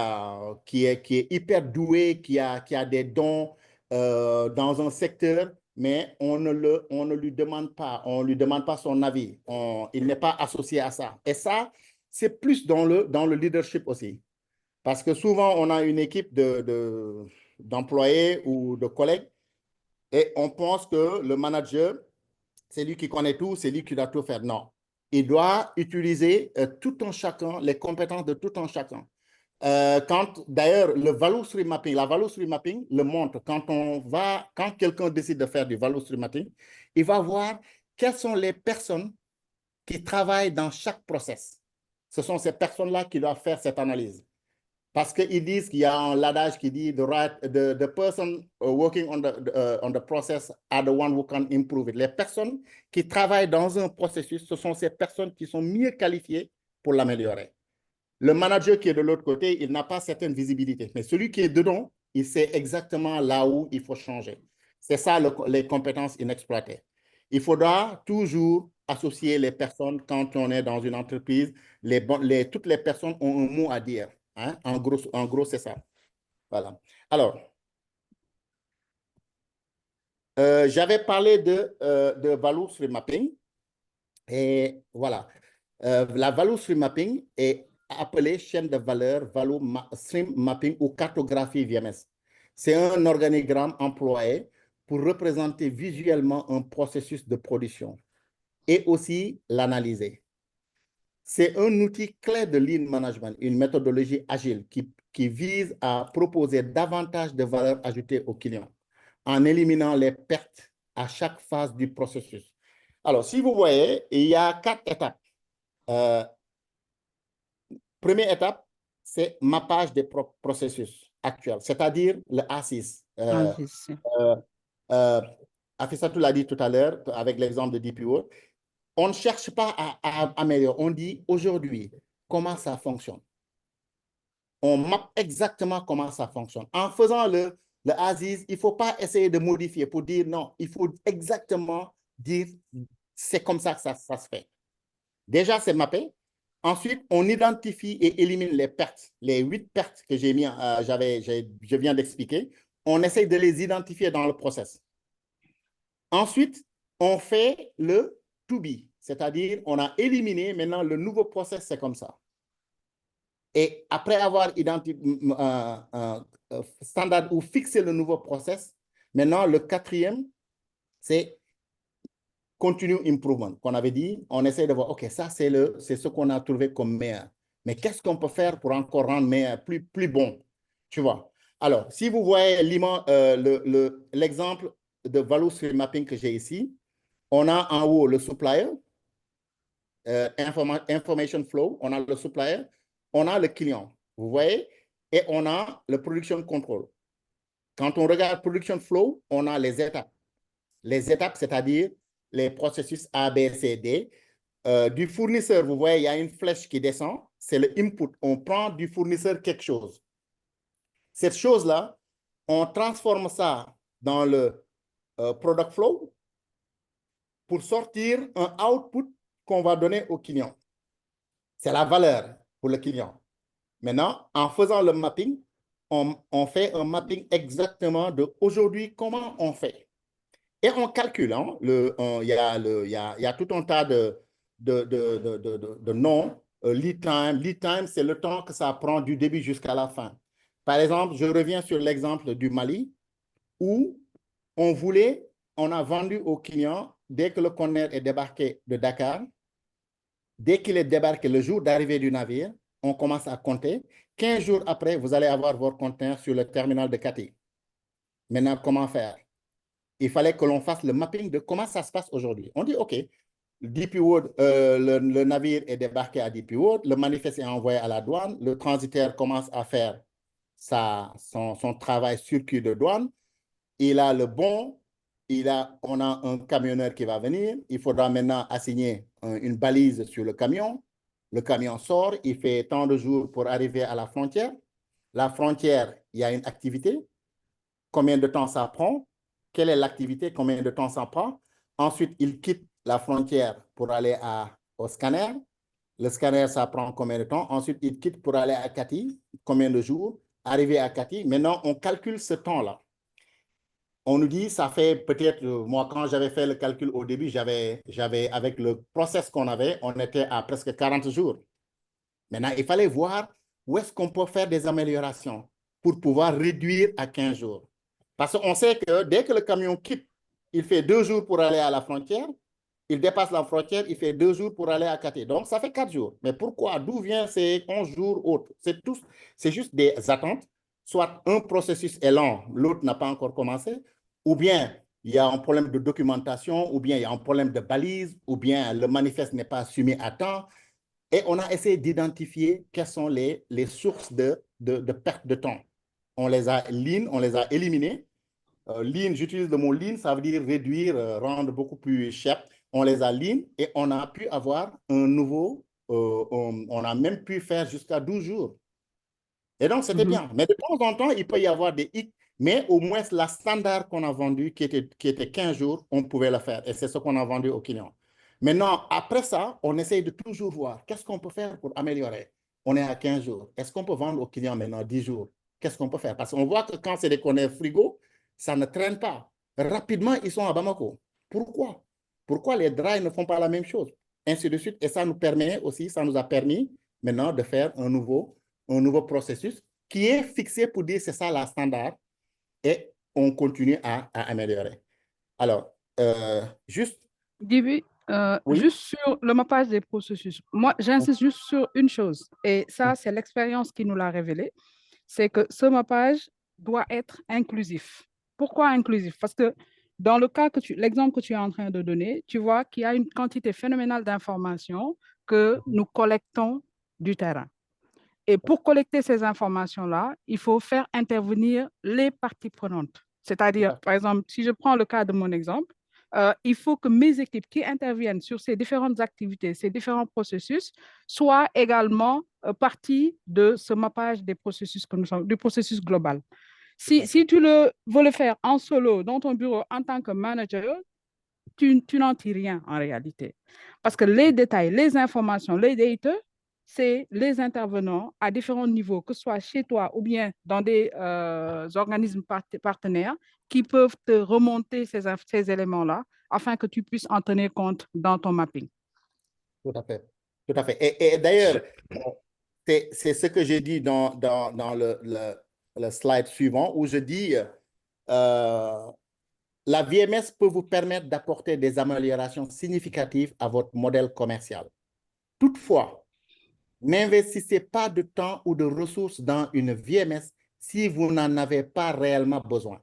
hyper doué, qui a des dons dans un secteur, mais on ne lui demande pas son avis. Il n'est pas associé à ça. Et ça, c'est plus dans le leadership aussi. Parce que souvent, on a une équipe d'employés ou de collègues et on pense que le manager, c'est lui qui connaît tout, c'est lui qui doit tout faire. Non. Il doit utiliser tout un chacun, les compétences de tout un chacun. D'ailleurs, le value stream mapping, la value stream mapping le montre. Quand quelqu'un décide de faire du value stream mapping, il va voir quelles sont les personnes qui travaillent dans chaque process. Ce sont ces personnes-là qui doivent faire cette analyse. Parce qu'ils disent qu'il y a un adage qui dit the person working on the process are the one who can improve it. Les personnes qui travaillent dans un processus, ce sont ces personnes qui sont mieux qualifiées pour l'améliorer. Le manager qui est de l'autre côté, il n'a pas certaine visibilité. Mais celui qui est dedans, il sait exactement là où il faut changer. C'est ça les compétences inexploitées. Il faudra toujours associer les personnes quand on est dans une entreprise. Toutes les personnes ont un mot à dire. Hein? En gros c'est ça. Voilà. Alors, j'avais parlé de value stream mapping. Et voilà. La value stream mapping est appelée chaîne de valeur, value stream mapping ou cartographie VMS. C'est un organigramme employé pour représenter visuellement un processus de production et aussi l'analyser. C'est un outil clé de lean management, une méthodologie agile qui vise à proposer davantage de valeur ajoutée aux clients en éliminant les pertes à chaque phase du processus. Alors, si vous voyez, il y a 4 étapes. Première étape, c'est mappage des processus actuels, c'est-à-dire le A6. Afissatou l'a dit tout à l'heure avec l'exemple de DPO. On ne cherche pas à améliorer, on dit aujourd'hui comment ça fonctionne. On mappe exactement comment ça fonctionne. En faisant le ASIS, il ne faut pas essayer de modifier pour dire non, il faut exactement dire c'est comme ça que ça se fait. Déjà, c'est mappé. Ensuite, on identifie et élimine les pertes, les 8 pertes que j'ai mis, je viens d'expliquer. On essaye de les identifier dans le process. Ensuite, on fait le to be, c'est-à-dire on a éliminé, maintenant le nouveau process, c'est comme ça. Et après avoir identifié standard ou fixé le nouveau process, maintenant le 4e, c'est continue improvement, qu'on avait dit, on essaie de voir, OK, ça c'est ce qu'on a trouvé comme meilleur. Mais qu'est-ce qu'on peut faire pour encore rendre meilleur, plus bon, tu vois? Alors, si vous voyez l'exemple de value stream mapping que j'ai ici, on a en haut le supplier, information flow, on a le supplier, on a le client, vous voyez, et on a le production control. Quand on regarde production flow, on a les étapes. Les étapes, c'est-à-dire les processus A, B, C, D. Du fournisseur, vous voyez, il y a une flèche qui descend, c'est le input. On prend du fournisseur quelque chose. Cette chose-là, on transforme ça dans le product flow pour sortir un output qu'on va donner au client. C'est la valeur pour le client. Maintenant, en faisant le mapping, on fait un mapping exactement de aujourd'hui, comment on fait. Et on calcule, hein, il y a tout un tas de noms. Lead time, c'est le temps que ça prend du début jusqu'à la fin. Par exemple, je reviens sur l'exemple du Mali, où on a vendu au client, dès que le conteneur est débarqué de Dakar, dès qu'il est débarqué le jour d'arrivée du navire, on commence à compter. 15 jours après, vous allez avoir votre conteneur sur le terminal de Kati. Maintenant, comment faire? Il fallait que l'on fasse le mapping de comment ça se passe aujourd'hui. On dit, OK, DP World, le navire est débarqué à DP World, le manifeste est envoyé à la douane, le transitaire commence à faire son travail circuit de douane, il a le bon, on a un camionneur qui va venir, il faudra maintenant assigner une balise sur le camion sort, il fait tant de jours pour arriver à la frontière. La frontière, il y a une activité, combien de temps ça prend? Quelle est l'activité? Combien de temps ça prend? Ensuite, il quitte la frontière pour aller au scanner. Le scanner, ça prend combien de temps? Ensuite, il quitte pour aller à Kati. Combien de jours? Arrivé à Kati. Maintenant, on calcule ce temps-là. On nous dit, ça fait peut-être, moi, quand j'avais fait le calcul au début, avec le process qu'on avait, on était à presque 40 jours. Maintenant, il fallait voir où est-ce qu'on peut faire des améliorations pour pouvoir réduire à 15 jours. Parce qu'on sait que dès que le camion quitte, il fait 2 jours pour aller à la frontière. Il dépasse la frontière, il fait 2 jours pour aller à Kati. Donc, ça fait 4 jours. Mais pourquoi? D'où vient ces 11 jours autres? C'est juste des attentes. Soit un processus est lent, l'autre n'a pas encore commencé, ou bien il y a un problème de documentation, ou bien il y a un problème de balise, ou bien le manifeste n'est pas assumé à temps. Et on a essayé d'identifier quelles sont les sources de perte de temps. On les a éliminées. Lean, j'utilise le mot lean, ça veut dire réduire, rendre beaucoup plus cher. On les a lean et on a pu avoir un nouveau, on a même pu faire jusqu'à 12 jours. Et donc, c'était bien. Mais de temps en temps, il peut y avoir des hiccups, mais au moins, la standard qu'on a vendu, qui était 15 jours, on pouvait le faire. Et c'est ce qu'on a vendu aux clients. Maintenant, après ça, on essaye de toujours voir qu'est-ce qu'on peut faire pour améliorer. On est à 15 jours. Est-ce qu'on peut vendre aux clients maintenant 10 jours? Qu'est-ce qu'on peut faire? Parce qu'on voit que quand c'est des conteneurs frigo, ça ne traîne pas. Rapidement, ils sont à Bamako. Pourquoi? Pourquoi les dry ne font pas la même chose? Ainsi de suite. Et ça nous permet aussi, ça nous a permis maintenant de faire un nouveau processus qui est fixé pour dire c'est ça la standard et on continue à améliorer. Alors, juste... Djiby, Oui. juste sur le mappage des processus, moi, j'insiste juste sur une chose, et ça, c'est l'expérience qui nous l'a révélé, c'est que ce mappage doit être inclusif. Pourquoi inclusif? Parce que dans le cas l'exemple que tu es en train de donner, tu vois qu'il y a une quantité phénoménale d'informations que nous collectons du terrain. Et pour collecter ces informations-là, il faut faire intervenir les parties prenantes. C'est-à-dire, par exemple, si je prends le cas de mon exemple, il faut que mes équipes qui interviennent sur ces différentes activités, ces différents processus, soient également partie de ce mappage des processus que nous sommes, du processus global. Si tu veux le faire en solo, dans ton bureau, en tant que manager, tu n'en tires rien en réalité. Parce que les détails, les informations, les data, c'est les intervenants à différents niveaux, que ce soit chez toi ou bien dans des organismes partenaires, qui peuvent te remonter ces éléments-là afin que tu puisses en tenir compte dans ton mapping. Tout à fait. Tout à fait. Et d'ailleurs, c'est ce que j'ai dit dans le slide suivant, où je dis la VMS peut vous permettre d'apporter des améliorations significatives à votre modèle commercial. Toutefois, n'investissez pas de temps ou de ressources dans une VMS si vous n'en avez pas réellement besoin.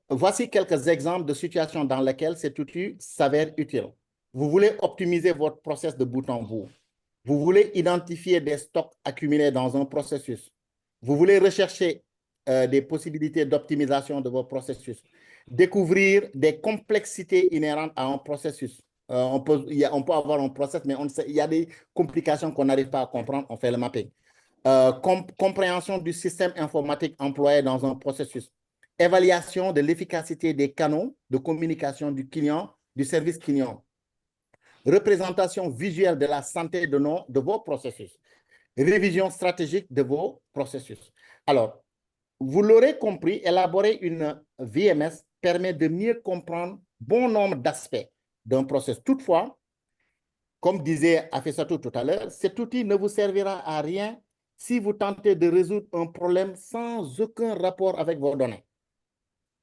Voici quelques exemples de situations dans lesquelles cet outil s'avère utile. Vous voulez optimiser votre process de bout en bout. Vous voulez identifier des stocks accumulés dans un processus. Vous voulez rechercher des possibilités d'optimisation de vos processus. Découvrir des complexités inhérentes à un processus. On peut avoir un process, mais il y a des complications qu'on n'arrive pas à comprendre, on fait le mapping. Compréhension du système informatique employé dans un processus. Évaluation de l'efficacité des canaux de communication du client, du service client. Représentation visuelle de la santé de vos processus. Révision stratégique de vos processus. Alors, vous l'aurez compris, élaborer une VMS permet de mieux comprendre bon nombre d'aspects d'un processus. Toutefois, comme disait Afesatou tout à l'heure, cet outil ne vous servira à rien si vous tentez de résoudre un problème sans aucun rapport avec vos données,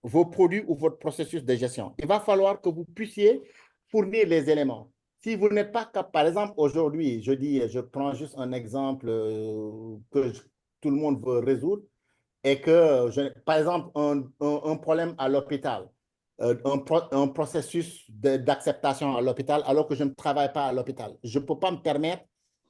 vos produits ou votre processus de gestion. Il va falloir que vous puissiez fournir les éléments. Si vous n'êtes pas capable, par exemple, aujourd'hui, je prends juste un exemple que tout le monde veut résoudre, et que, par exemple, un problème à l'hôpital, un processus d'acceptation à l'hôpital, alors que je ne travaille pas à l'hôpital. Je ne peux pas me permettre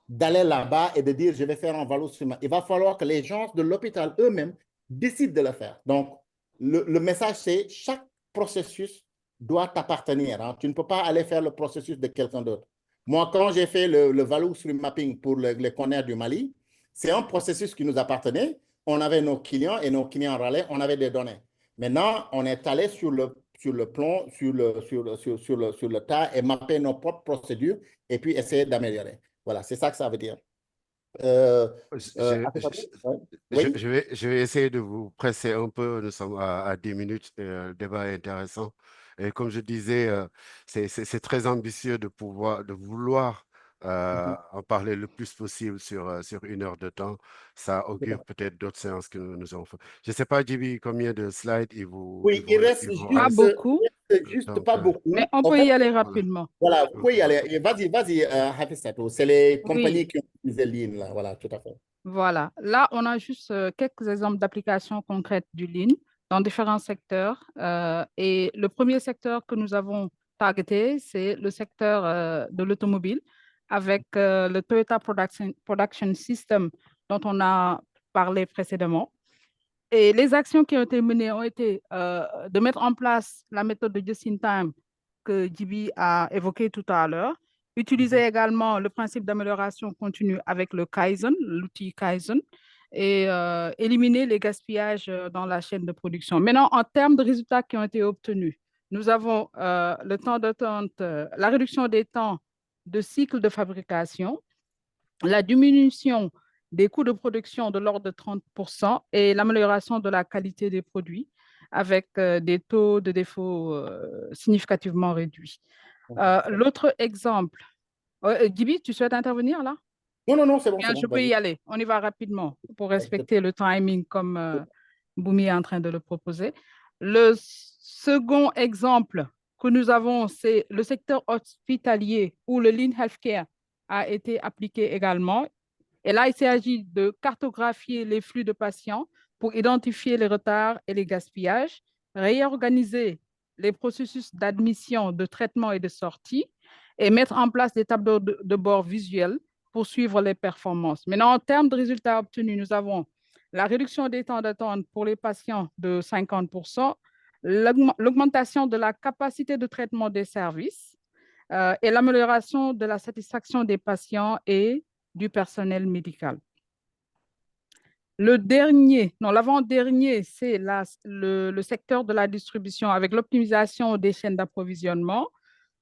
d'aller là-bas et de dire, je vais faire un valeur sur. Il va falloir que les gens de l'hôpital eux-mêmes décident de le faire. Donc, le message, c'est chaque processus doit t'appartenir. Hein. Tu ne peux pas aller faire le processus de quelqu'un d'autre. Moi, quand j'ai fait le value stream mapping pour les conteneurs du Mali, c'est un processus qui nous appartenait. On avait nos clients et nos clients râlaient, on avait des données. Maintenant, on est allé sur le plan, sur le tas et mapper nos propres procédures et puis essayer d'améliorer. Voilà, c'est ça que ça veut dire. Oui? Je vais essayer de vous presser un peu. Nous sommes à 10 minutes. Le débat est intéressant. Et comme je disais, c'est très ambitieux de vouloir en parler le plus possible sur 1 heure de temps. Ça augure peut-être d'autres séances que nous avons fait. Je ne sais pas, Djiby, combien de slides Oui, il reste Pas beaucoup, juste donc, pas mais beaucoup. on En peut fait, y aller voilà. rapidement. voilà, vous pouvez y aller. Vas-y, Hafesatou. C'est les Oui, compagnies qui ont utilisé Lean, là. Voilà, tout à fait. voilà. Là, on a juste quelques exemples d'applications concrètes du Lean dans différents secteurs. Et le premier secteur que nous avons targeté, c'est le secteur de l'automobile, avec le Toyota Production System dont on a parlé précédemment. Et les actions qui ont été menées ont été de mettre en place la méthode de just-in-time que Djibi a évoquée tout à l'heure, utiliser également le principe d'amélioration continue avec le Kaizen, l'outil Kaizen, et éliminer les gaspillages dans la chaîne de production. Maintenant, en termes de résultats qui ont été obtenus, nous avons le temps d'attente, la réduction des temps de cycle de fabrication, la diminution des coûts de production de l'ordre de 30% et l'amélioration de la qualité des produits avec des taux de défaut significativement réduits. L'autre exemple, Djibi, tu souhaites intervenir là? Non, c'est bon, Bien, je peux y vas-y. aller. On y va rapidement pour respecter le timing comme Boumi est en train de le proposer. Le second exemple que nous avons, c'est le secteur hospitalier où le Lean Healthcare a été appliqué également. Et là, il s'agit de cartographier les flux de patients pour identifier les retards et les gaspillages, réorganiser les processus d'admission, de traitement et de sortie et mettre en place des tableaux de bord visuels pour suivre les performances. Maintenant, en termes de résultats obtenus, nous avons la réduction des temps d'attente pour les patients de 50%, l'augmentation de la capacité de traitement des services et l'amélioration de la satisfaction des patients et du personnel médical. Le dernier, non, l'avant-dernier, c'est le secteur de la distribution avec l'optimisation des chaînes d'approvisionnement.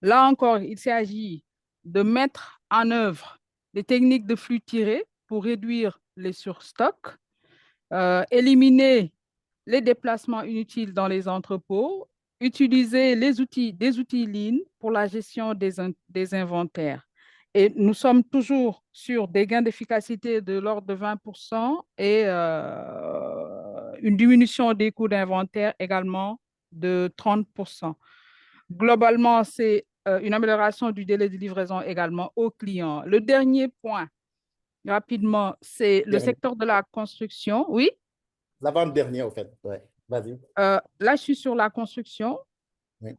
Là encore, il s'agit de mettre en œuvre des techniques de flux tiré pour réduire les surstocks, éliminer les déplacements inutiles dans les entrepôts, utiliser des outils Lean pour la gestion des inventaires. Et nous sommes toujours sur des gains d'efficacité de l'ordre de 20% et une diminution des coûts d'inventaire également de 30%. Globalement, c'est une amélioration du délai de livraison également aux clients. Le dernier point, rapidement, c'est le secteur de la construction. Oui, L'avant-dernier, au fait. Ouais, vas-y. là, je suis sur la construction. Oui.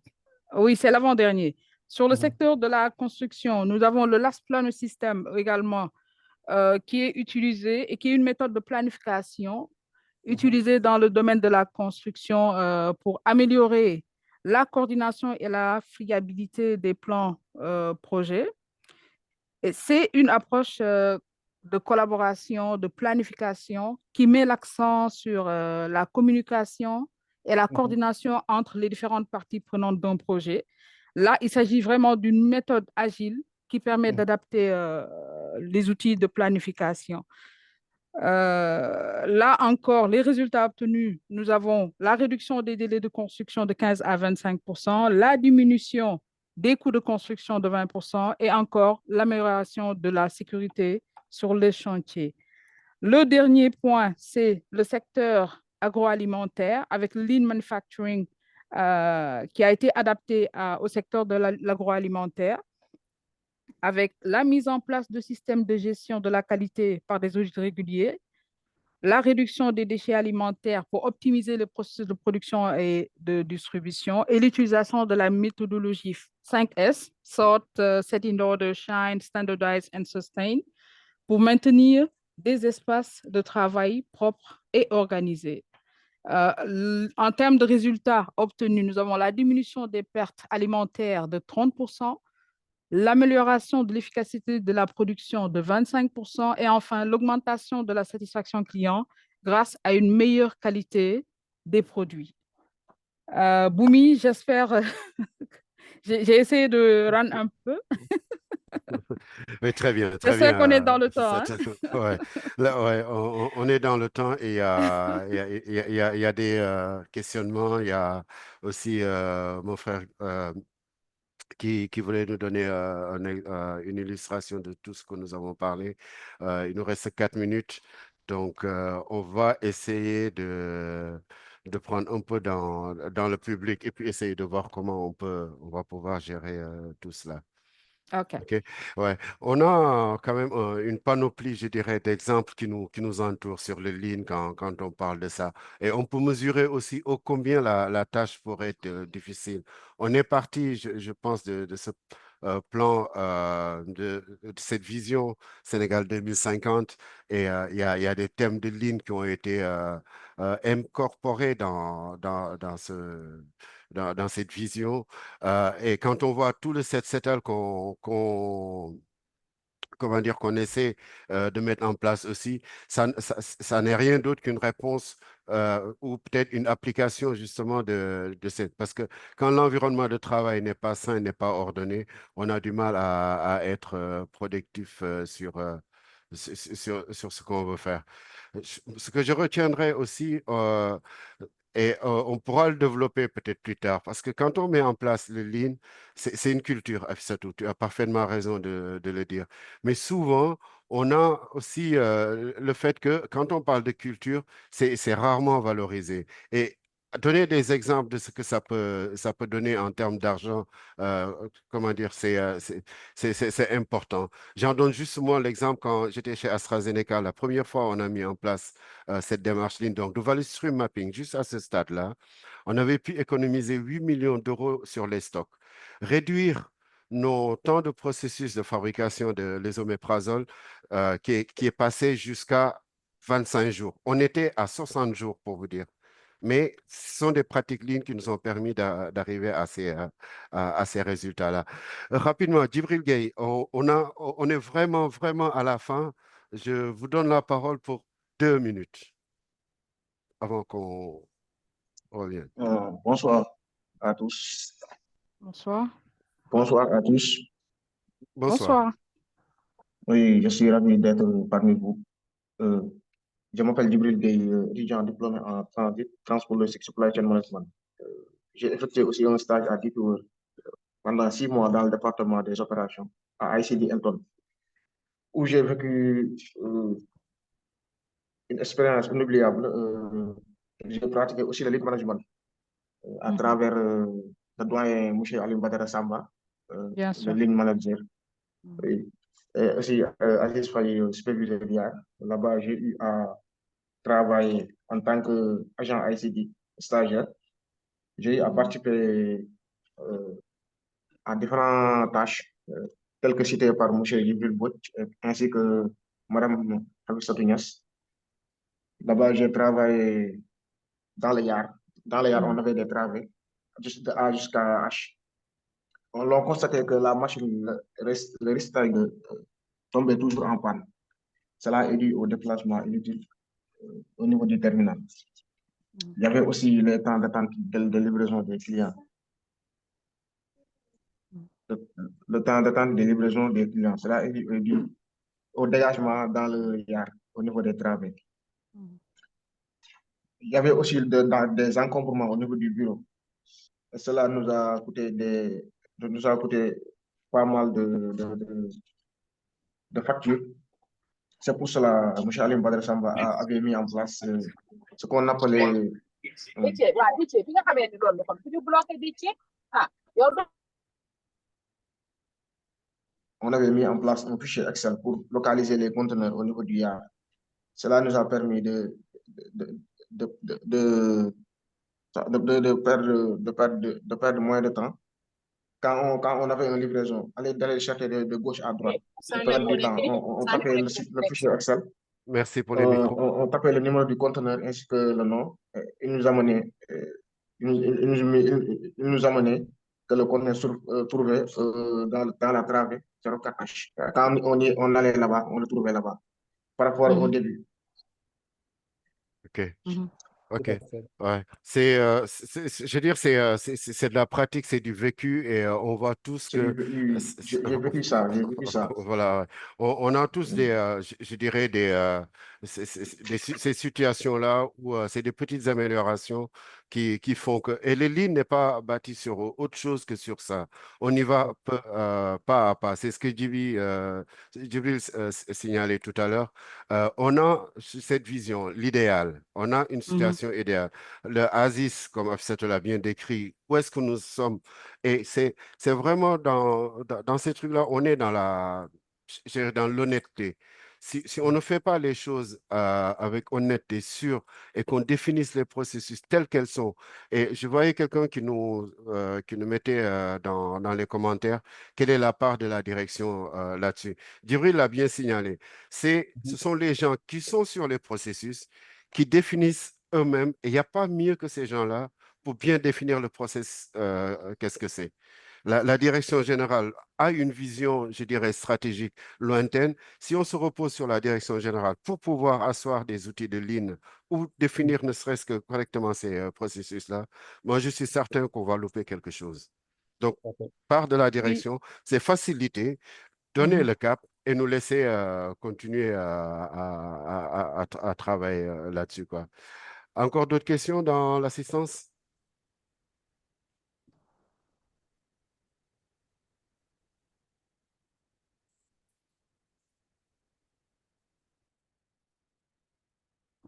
Oui, c'est l'avant-dernier. Sur le secteur de la construction, nous avons le Last Planner System également qui est utilisé et qui est une méthode de planification utilisée dans le domaine de la construction pour améliorer la coordination et la fiabilité des plans projets. Et c'est une approche de collaboration, de planification qui met l'accent sur la communication et la coordination entre les différentes parties prenantes d'un projet. Là, il s'agit vraiment d'une méthode agile qui permet d'adapter les outils de planification. Là encore, les résultats obtenus, nous avons la réduction des délais de construction de 15 à 25%, la diminution des coûts de construction de 20% et encore l'amélioration de la sécurité sur les chantiers. Le dernier point, c'est le secteur agroalimentaire avec le Lean Manufacturing qui a été adapté au secteur de l'agroalimentaire avec la mise en place de systèmes de gestion de la qualité par des audits réguliers, la réduction des déchets alimentaires pour optimiser le processus de production et de distribution et l'utilisation de la méthodologie 5S, Sort, Set in Order, Shine, Standardize and Sustain, pour maintenir des espaces de travail propres et organisés. En termes de résultats obtenus, nous avons la diminution des pertes alimentaires de 30%, l'amélioration de l'efficacité de la production de 25% et enfin l'augmentation de la satisfaction client grâce à une meilleure qualité des produits. Boumi, j'espère, j'ai essayé de rendre un peu. Oui, très bien, très J'espère qu'on est bien. dans le temps. Hein? Ouais. Là, ouais, on est dans le temps et il y a des questionnements. Il y a aussi mon frère qui voulait nous donner une illustration de tout ce que nous avons parlé. Il nous reste 4 minutes, donc on va essayer de prendre un peu dans le public et puis essayer de voir comment on va pouvoir gérer tout cela. OK. OK. Ouais. On a quand même une panoplie, je dirais, d'exemples qui nous entourent sur le ligne quand on parle de ça. Et on peut mesurer aussi combien la tâche pourrait être difficile. On est parti, je pense, plan de cette vision Sénégal 2050 et il y a des thèmes de ligne qui ont été incorporés dans cette vision. Et quand on voit tout le set-setal comment dire, qu'on essaie de mettre en place aussi, ça n'est rien d'autre qu'une réponse ou peut-être une application justement de cette. Parce que quand l'environnement de travail n'est pas sain, n'est pas ordonné, on a du mal à être productif sur ce qu'on veut faire. Ce que je retiendrai aussi, et on pourra le développer peut-être plus tard, parce que quand on met en place le Lean, c'est une culture, Afisatou, tu as parfaitement raison de le dire. Mais souvent, on a aussi le fait que quand on parle de culture, c'est rarement valorisé. Et donner des exemples de ce que ça peut donner en termes d'argent, comment dire, c'est important. J'en donne juste moi l'exemple quand j'étais chez AstraZeneca, la première fois on a mis en place cette démarche Lean. Donc, le value stream mapping, juste à ce stade-là, on avait pu économiser 8 millions d'euros sur les stocks, réduire nos temps de processus de fabrication de l'ésoméprazole qui est passé jusqu'à 25 jours. On était à 60 jours, pour vous dire. Mais ce sont des pratiques lignes qui nous ont permis d'arriver à ces résultats-là. Rapidement, Djibril Gueye, on est vraiment, vraiment à la fin. Je vous donne la parole pour 2 minutes avant qu'on revienne. Bonsoir à tous. Bonsoir. Bonsoir à tous. Bonsoir. Bonsoir. Oui, je suis ravi d'être parmi vous. Euh, je m'appelle Djibril Gueye, étudiant diplômé en transit, transport logistique, supply chain management. Euh, j'ai effectué aussi un stage à Detour pendant 6 mois dans le département des opérations à ICD Elton, où j'ai vécu une expérience inoubliable. J'ai pratiqué aussi le lead management à travers le doyen M. Alim Badara Samba, Bien le sûr. lead manager. Oui. Et aussi, Aziz Faye, superviseur d'IA. Là-bas, j'ai eu à travailler en tant qu'agent ICD stagiaire. J'ai eu à participer à différentes tâches, telles que citées par M. Jibril Bouch, ainsi que Mme Havissatou Niasse. Là-bas, j'ai travaillé dans les yards. Dans les yards, on avait des travées, de A jusqu'à H. On a constaté que la machine, le restyle tombait toujours en panne. Cela est dû au déplacement inutile au niveau du terminal. Il y avait aussi le temps d'attente de livraison des clients. Le temps d'attente de livraison des clients, cela est dû au dégagement dans le yard au niveau des travées. Il y avait aussi des encombrements au niveau du bureau. Et cela nous a coûté pas mal de factures. C'est pour cela que M. Alim Badr Samba avait mis en place ce qu'on appelait on avait mis en place un fichier Excel pour localiser les conteneurs au niveau du yard. Cela nous a permis de perdre moins de temps. Quand on avait une livraison, d'aller chercher de gauche à droite, de perdre du temps, on tapait le fichier Excel, Merci pour les micros. on tapait le numéro du conteneur ainsi que le nom. Il nous amenait, il nous amenait que le conteneur se trouvait dans la travée 04H. Quand on allait là-bas, on le trouvait là-bas, par rapport au début. OK. Tout OK. à fait. Ouais. Je veux dire, c'est de la pratique, c'est du vécu et on voit tous que. J'ai vécu ça, j'ai vécu ça. Voilà. Ouais. On a tous je dirais, ces situations-là où c'est des petites améliorations qui font que. Et le lean n'est pas bâti sur autre chose que sur ça. On y va pas à pas. C'est ce que Djibril signalait tout à l'heure. On a cette vision, l'idéal. On a une situation idéale. Le Aziz, comme Afsat l'a bien décrit, où est-ce que nous sommes? Et c'est vraiment dans ces trucs-là, on est dans dans l'honnêteté. Si on ne fait pas les choses avec honnêteté, sûre, et qu'on définisse les processus tels qu'elles sont, et je voyais quelqu'un qui nous mettait dans les commentaires quelle est la part de la direction là-dessus. Djibril l'a bien signalé. Ce sont les gens qui sont sur les processus, qui définissent eux-mêmes, et il n'y a pas mieux que ces gens-là pour bien définir le process, qu'est-ce que c'est. La direction générale a une vision, je dirais, stratégique lointaine. Si on se repose sur la direction générale pour pouvoir asseoir des outils de ligne ou définir ne serait-ce que correctement ces processus-là, moi, je suis certain qu'on va louper quelque chose. Donc, Ok. part de la Oui. direction, c'est faciliter, donner le cap et nous laisser continuer à travailler là-dessus, quoi. Encore d'autres questions dans l'assistance?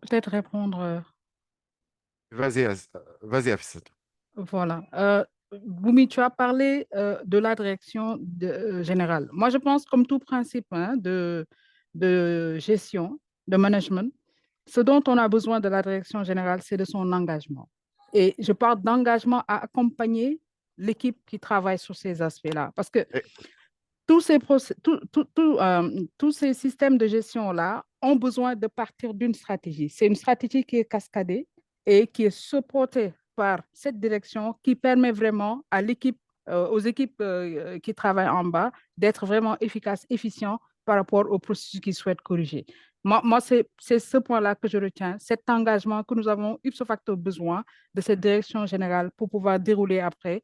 Peut-être répondre. Vas-y, vas-y, Afisat. Voilà. Boumi, tu as parlé de la direction générale. Moi, je pense, comme tout principe hein, de gestion, de management, ce dont on a besoin de la direction générale, c'est de son engagement. Et je parle d'engagement à accompagner l'équipe qui travaille sur ces aspects-là. Parce que Et- tous ces systèmes de gestion-là ont besoin de partir d'une stratégie. C'est une stratégie qui est cascadée et qui est supportée par cette direction qui permet vraiment à l'équipe, aux équipes qui travaillent en bas d'être vraiment efficaces, efficients par rapport au processus qu'ils souhaitent corriger. Moi c'est ce point-là que je retiens, cet engagement que nous avons ipso facto besoin de cette direction générale pour pouvoir dérouler après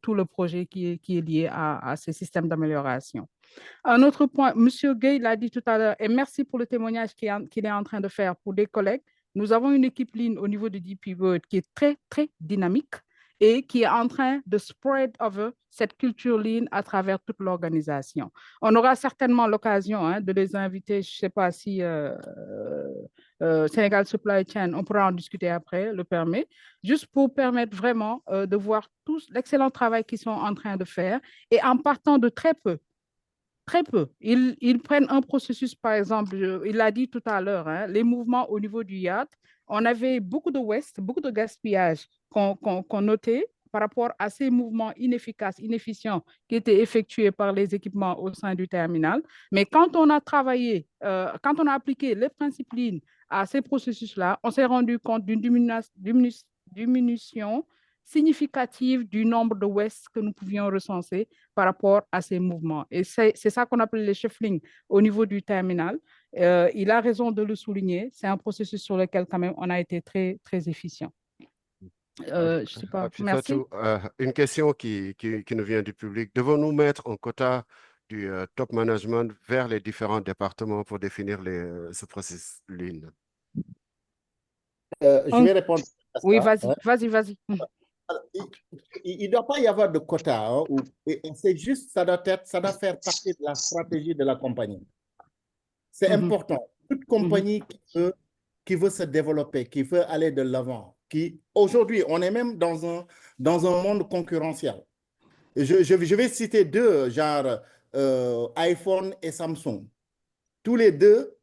tout le projet qui est lié à ces systèmes d'amélioration. Un autre point, M. Gay l'a dit tout à l'heure, et merci pour le témoignage qu'il est en train de faire pour des collègues. Nous avons une équipe Lean au niveau de DP World qui est très, très dynamique et qui est en train de spread over cette culture Lean à travers toute l'organisation. On aura certainement l'occasion hein, de les inviter, je ne sais pas si Sénégal Supply Chain, on pourra en discuter après, le permet, juste pour permettre vraiment de voir tout l'excellent travail qu'ils sont en train de faire et en partant de très peu. Très peu. Ils prennent un processus, par exemple, il l'a dit tout à l'heure, hein, les mouvements au niveau du yacht. On avait beaucoup de waste, beaucoup de gaspillage qu'on notait par rapport à ces mouvements inefficaces, inefficients qui étaient effectués par les équipements au sein du terminal. Mais quand on a travaillé, quand on a appliqué les principes Lean à ces processus-là, on s'est rendu compte d'une diminution significative du nombre de waste que nous pouvions recenser par rapport à ces mouvements. Et c'est ça qu'on appelle le shuffling au niveau du terminal. Il a raison de le souligner. C'est un processus sur lequel, quand même, on a été très, très efficient. Je sais pas. Merci. Une question qui nous vient du public. Devons-nous mettre un quota du top management vers les différents départements pour définir ce processus Lean? Je vais répondre à ça. Oui, vas-y, Ouais. vas-y. Il ne doit pas y avoir de quota. Hein, c'est juste, ça doit faire partie de la stratégie de la compagnie. C'est important. Toute compagnie qui veut se développer, qui veut aller de l'avant, aujourd'hui, on est même dans un monde concurrentiel. Je vais citer deux, genre iPhone et Samsung. Tous les deux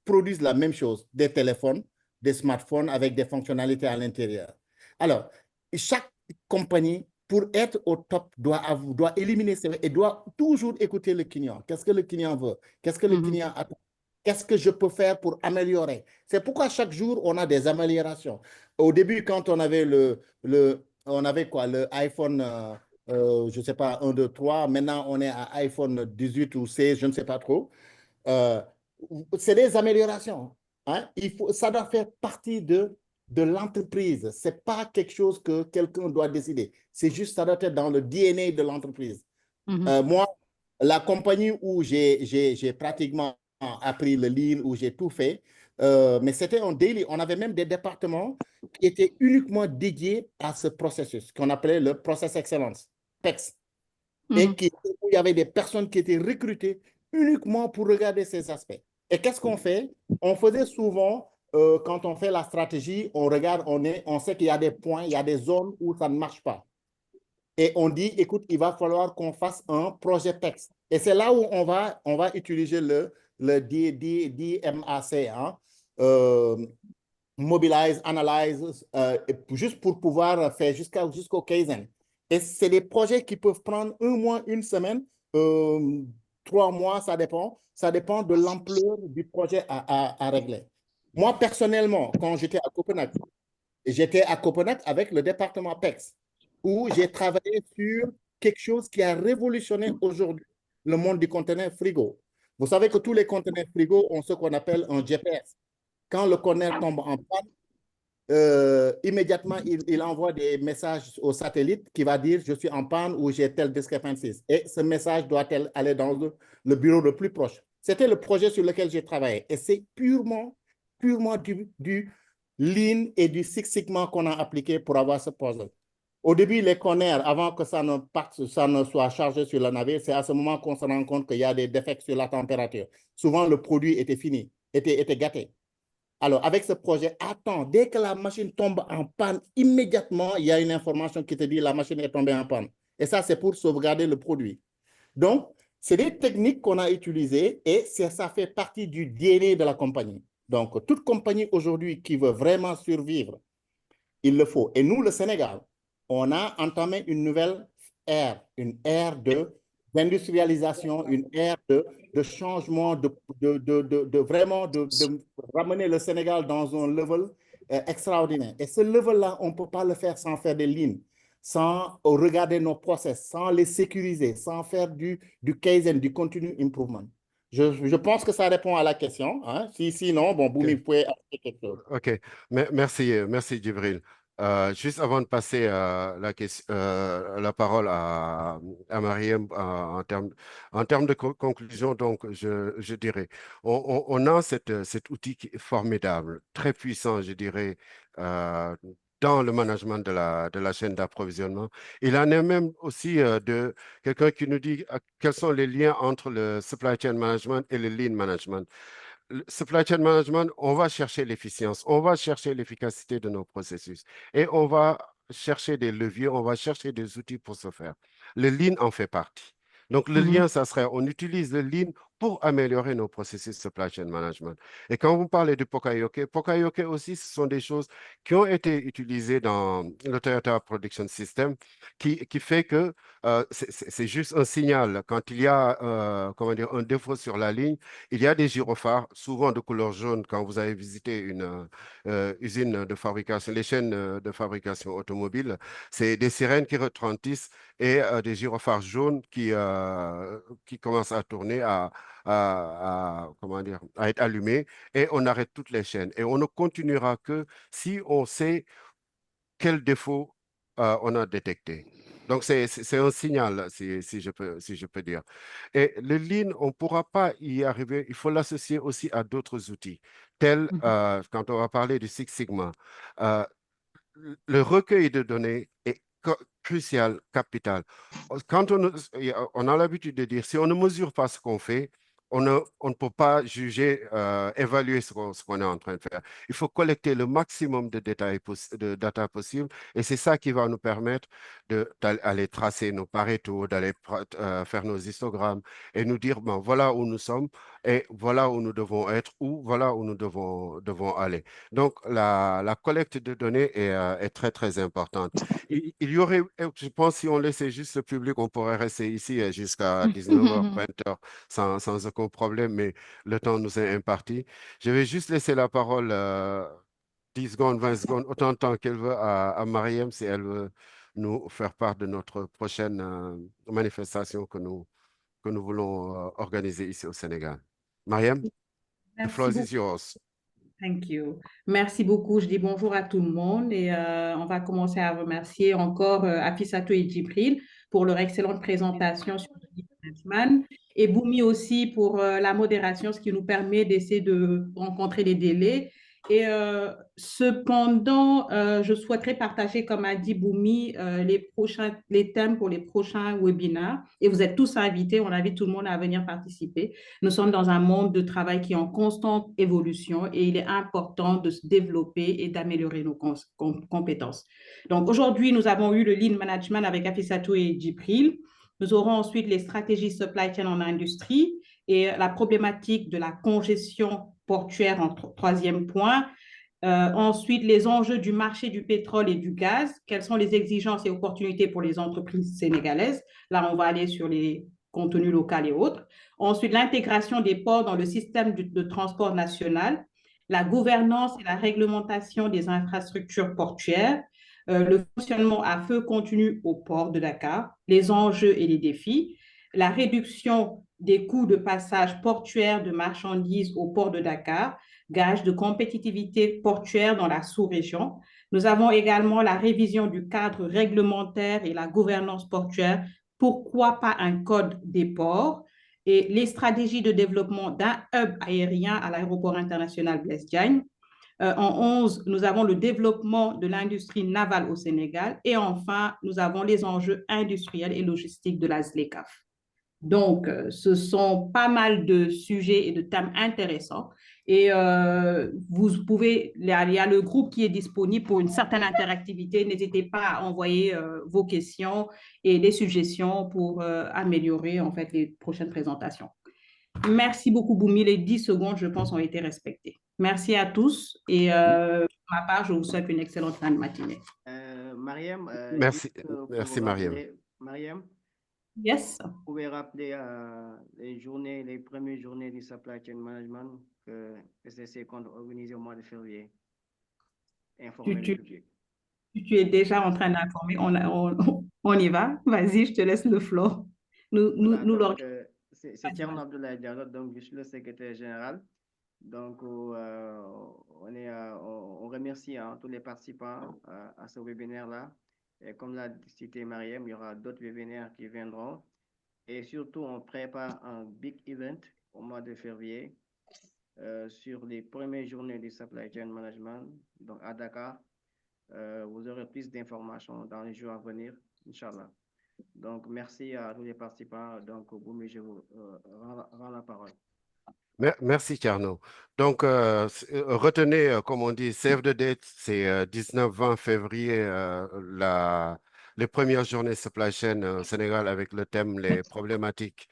produisent la même chose, des téléphones, des smartphones avec des fonctionnalités à l'intérieur. Alors, chaque compagnie, pour être au top, doit éliminer et doit toujours écouter le client. Qu'est-ce que le client veut? Qu'est-ce que le client attend? Qu'est-ce que je peux faire pour améliorer? C'est pourquoi chaque jour, on a des améliorations. Au début, quand on avait on avait quoi, le iPhone, je ne sais pas, 1, 2, 3. Maintenant, on est à iPhone 18 ou 16, je ne sais pas trop. C'est des améliorations. Hein? Ça doit faire partie de l'entreprise. Ce n'est pas quelque chose que quelqu'un doit décider. C'est juste, ça doit être dans le DNA de l'entreprise. Moi, la compagnie où j'ai pratiquement appris le Lean, où j'ai tout fait, mais c'était un daily. On avait même des départements qui étaient uniquement dédiés à ce processus, qu'on appelait le Process Excellence, PEX. Et où il y avait des personnes qui étaient recrutées uniquement pour regarder ces aspects. Et qu'est-ce qu'on fait? On faisait souvent, quand on fait la stratégie, on regarde, on sait qu'il y a des points, il y a des zones où ça ne marche pas. Et on dit, écoute, il va falloir qu'on fasse un projet PEX. Et c'est là où on va utiliser le DMAC, hein, Mobilize, Analyze, juste pour pouvoir faire jusqu'au Kaizen. Et c'est des projets qui peuvent prendre 1 mois, 1 semaine, 3 mois, ça dépend. Ça dépend de l'ampleur du projet à régler. Moi, personnellement, quand j'étais à Copenhague avec le département PEX, où j'ai travaillé sur quelque chose qui a révolutionné aujourd'hui le monde du conteneur frigo. Vous savez que tous les conteneurs frigo ont ce qu'on appelle un GPS. Quand le conteneur tombe en panne, immédiatement, il envoie des messages au satellite qui va dire « je suis en panne » ou « j'ai telle discrepancy ». Et ce message doit aller dans le bureau le plus proche. C'était le projet sur lequel j'ai travaillé. Et c'est purement du Lean et du Six Sigma qu'on a appliqué pour avoir ce projet. Au début, les conteneurs, avant que ça ne soit chargé sur le navire, c'est à ce moment qu'on se rend compte qu'il y a des défects sur la température. Souvent, le produit était fini, était gâté. Alors, avec ce projet, attends, dès que la machine tombe en panne, immédiatement, il y a une information qui te dit la machine est tombée en panne. Et ça, c'est pour sauvegarder le produit. Donc, c'est des techniques qu'on a utilisées et ça fait partie du DNA de la compagnie. Donc, toute compagnie aujourd'hui qui veut vraiment survivre, il le faut. Et nous, le Sénégal, on a entamé une nouvelle ère, une ère d'industrialisation, une ère de changement, vraiment de ramener le Sénégal dans un level extraordinaire. Et ce level-là, on ne peut pas le faire sans faire des lignes, sans regarder nos process, sans les sécuriser, sans faire du Kaizen, du continue improvement. Je pense que ça répond à la question. Hein. Sinon, bon, Boumi, vous pouvez ajouter quelque chose. OK. Merci, Djibril. Juste avant de passer la parole à Mariam en termes de conclusion, donc je dirais, on a cet outil qui est formidable, très puissant, je dirais, dans le management de la chaîne d'approvisionnement. Il en est même aussi de quelqu'un qui nous dit quels sont les liens entre le supply chain management et le lean management. Le supply chain management, on va chercher l'efficience, on va chercher l'efficacité de nos processus et on va chercher des leviers, on va chercher des outils pour ce faire. Le lean en fait partie. Donc, le lien, ça serait, on utilise le lean pour améliorer nos processus supply chain management. Et quand vous parlez de Pokayoke aussi, ce sont des choses qui ont été utilisées dans le Toyota Production System qui fait que c'est juste un signal. Quand il y a comment dire, un défaut sur la ligne, il y a des gyrophares, souvent de couleur jaune, quand vous avez visité une usine de fabrication, les chaînes de fabrication automobile, c'est des sirènes qui retentissent et des gyrophares jaunes qui commencent à tourner, comment dire, à être allumés, et on arrête toutes les chaînes. Et on ne continuera que si on sait quel défaut on a détecté. Donc, c'est un signal, si je peux dire. Et le lean, on ne pourra pas y arriver. Il faut l'associer aussi à d'autres outils, tels, quand on va parler du Six Sigma, le recueil de données est crucial, capital. Quand on a l'habitude de dire, si on ne mesure pas ce qu'on fait, on ne peut pas juger, évaluer ce qu'on est en train de faire. Il faut collecter le maximum de détails, de data possible, et c'est ça qui va nous permettre d'aller tracer nos paretos, d'aller faire nos histogrammes et nous dire, bon, voilà où nous sommes et voilà où nous devons être ou voilà où nous devons aller. Donc, la collecte de données est très, très importante. Il y aurait, je pense, si on laissait juste le public, on pourrait rester ici jusqu'à 19h, 20h sans aucun problème, mais le temps nous est imparti. Je vais juste laisser la parole 10 secondes, 20 secondes, autant de temps qu'elle veut à Mariam si elle veut nous faire part de notre prochaine manifestation que nous voulons organiser ici au Sénégal. Mariam, the floor Merci is yours. Thank you. Merci beaucoup. Je dis bonjour à tout le monde et on va commencer à remercier encore Afisatou et Djibril pour leur excellente présentation sur le lean management et Boumi aussi pour la modération, ce qui nous permet d'essayer de rencontrer les délais. Et cependant, je souhaiterais partager, comme a dit Boumi, les thèmes pour les prochains webinaires. Et vous êtes tous invités, on invite tout le monde à venir participer. Nous sommes dans un monde de travail qui est en constante évolution et il est important de se développer et d'améliorer nos compétences. Donc aujourd'hui, nous avons eu le Lean Management avec Afisatou et Djibril. Nous aurons ensuite les stratégies supply chain en industrie et la problématique de la congestion portuaire en troisième point. Ensuite, les enjeux du marché du pétrole et du gaz. Quelles sont les exigences et opportunités pour les entreprises sénégalaises? Là, on va aller sur les contenus locaux et autres. Ensuite, l'intégration des ports dans le système de transport national, la gouvernance et la réglementation des infrastructures portuaires, le fonctionnement à feu continu au port de Dakar, les enjeux et les défis, la réduction des coûts de passage portuaire de marchandises au port de Dakar, gage de compétitivité portuaire dans la sous-région. Nous avons également la révision du cadre réglementaire et la gouvernance portuaire. Pourquoi pas un code des ports? Et les stratégies de développement d'un hub aérien à l'aéroport international Blaise Diagne. En 11, nous avons le développement de l'industrie navale au Sénégal. Et enfin, nous avons les enjeux industriels et logistiques de la ZLECAf. Donc, ce sont pas mal de sujets et de thèmes intéressants. Et vous pouvez, il y a le groupe qui est disponible pour une certaine interactivité. N'hésitez pas à envoyer vos questions et les suggestions pour améliorer en fait les prochaines présentations. Merci beaucoup, Boumi. Les 10 secondes, je pense, ont été respectées. Merci à tous. Et pour ma part, je vous souhaite une excellente fin de matinée. Mariam, Merci, juste pour merci Mariam. rappeler, Mariam, Yes. vous pouvez rappeler les premières journées du supply chain management que SCC compte organiser au mois de février. Informer le public. Tu es déjà en train d'informer. On y va. Vas-y, je te laisse le floor. C'est Thierno Abdoulaye Diallo, donc je suis le secrétaire général. Donc, on remercie tous les participants à ce webinaire-là. Et comme l'a cité Mariam, il y aura d'autres webinaires qui viendront. Et surtout, on prépare un big event au mois de février sur les premières journées du supply chain management, donc à Dakar. Vous aurez plus d'informations dans les jours à venir, Inch'Allah. Donc, merci à tous les participants. Donc, Boumi, je vous rends la parole. Merci, Carnot. Donc, retenez, comme on dit, save the date, c'est 19-20 février, les premières journées supply chain au Sénégal avec le thème les problématiques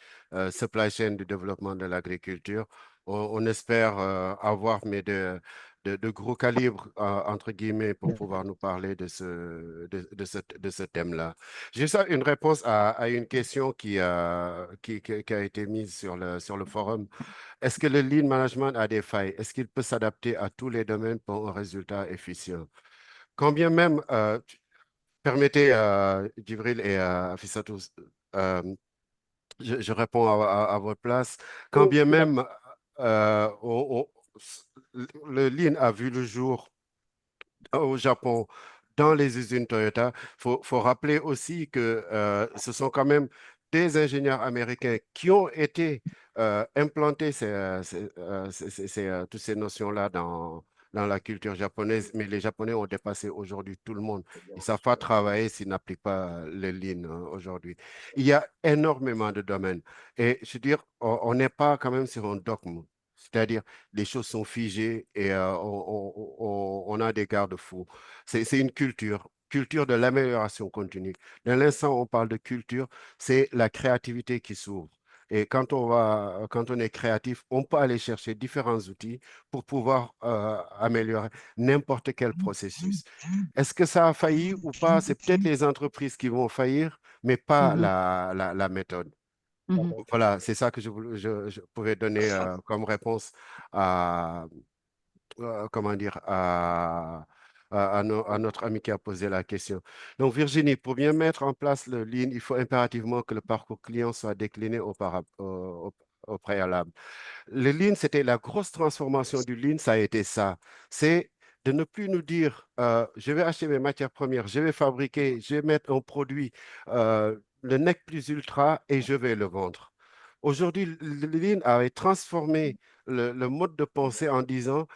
supply chain du développement de l'agriculture. On espère avoir de gros calibres, entre guillemets, pour pouvoir nous parler de ce thème-là. J'ai ça une réponse à une question qui a été mise sur le forum. Est-ce que le lean management a des failles? Est-ce qu'il peut s'adapter à tous les domaines pour un résultat efficient? Quand bien même, permettez, Djibril et Fissatou, je réponds à votre place. Quand bien même le lean a vu le jour au Japon, dans les usines Toyota, faut rappeler aussi que ce sont quand même des ingénieurs américains qui ont été implantés toutes ces notions-là dans la culture japonaise, mais les Japonais ont dépassé aujourd'hui tout le monde. Ils ne savent pas travailler s'ils n'appliquent pas les lignes aujourd'hui. Il y a énormément de domaines. Et je veux dire, on n'est pas quand même sur un dogme. C'est-à-dire, les choses sont figées et on a des garde-fous. C'est une culture de l'amélioration continue. Dans l'instant où on parle de culture, c'est la créativité qui s'ouvre. Et quand on est créatif, on peut aller chercher différents outils pour pouvoir améliorer n'importe quel processus. Est-ce que ça a failli ou pas? C'est peut-être les entreprises qui vont faillir, mais pas la méthode. Voilà, c'est ça que je pouvais donner comme réponse à, comment dire, à notre ami qui a posé la question. Donc, Virginie, pour bien mettre en place le Lean, il faut impérativement que le parcours client soit décliné au préalable. Le Lean, c'était la grosse transformation du Lean, ça a été ça. C'est de ne plus nous dire, je vais acheter mes matières premières, je vais fabriquer, je vais mettre un produit, le nec plus ultra et je vais le vendre. Aujourd'hui, le Lean avait transformé le mode de pensée en disant,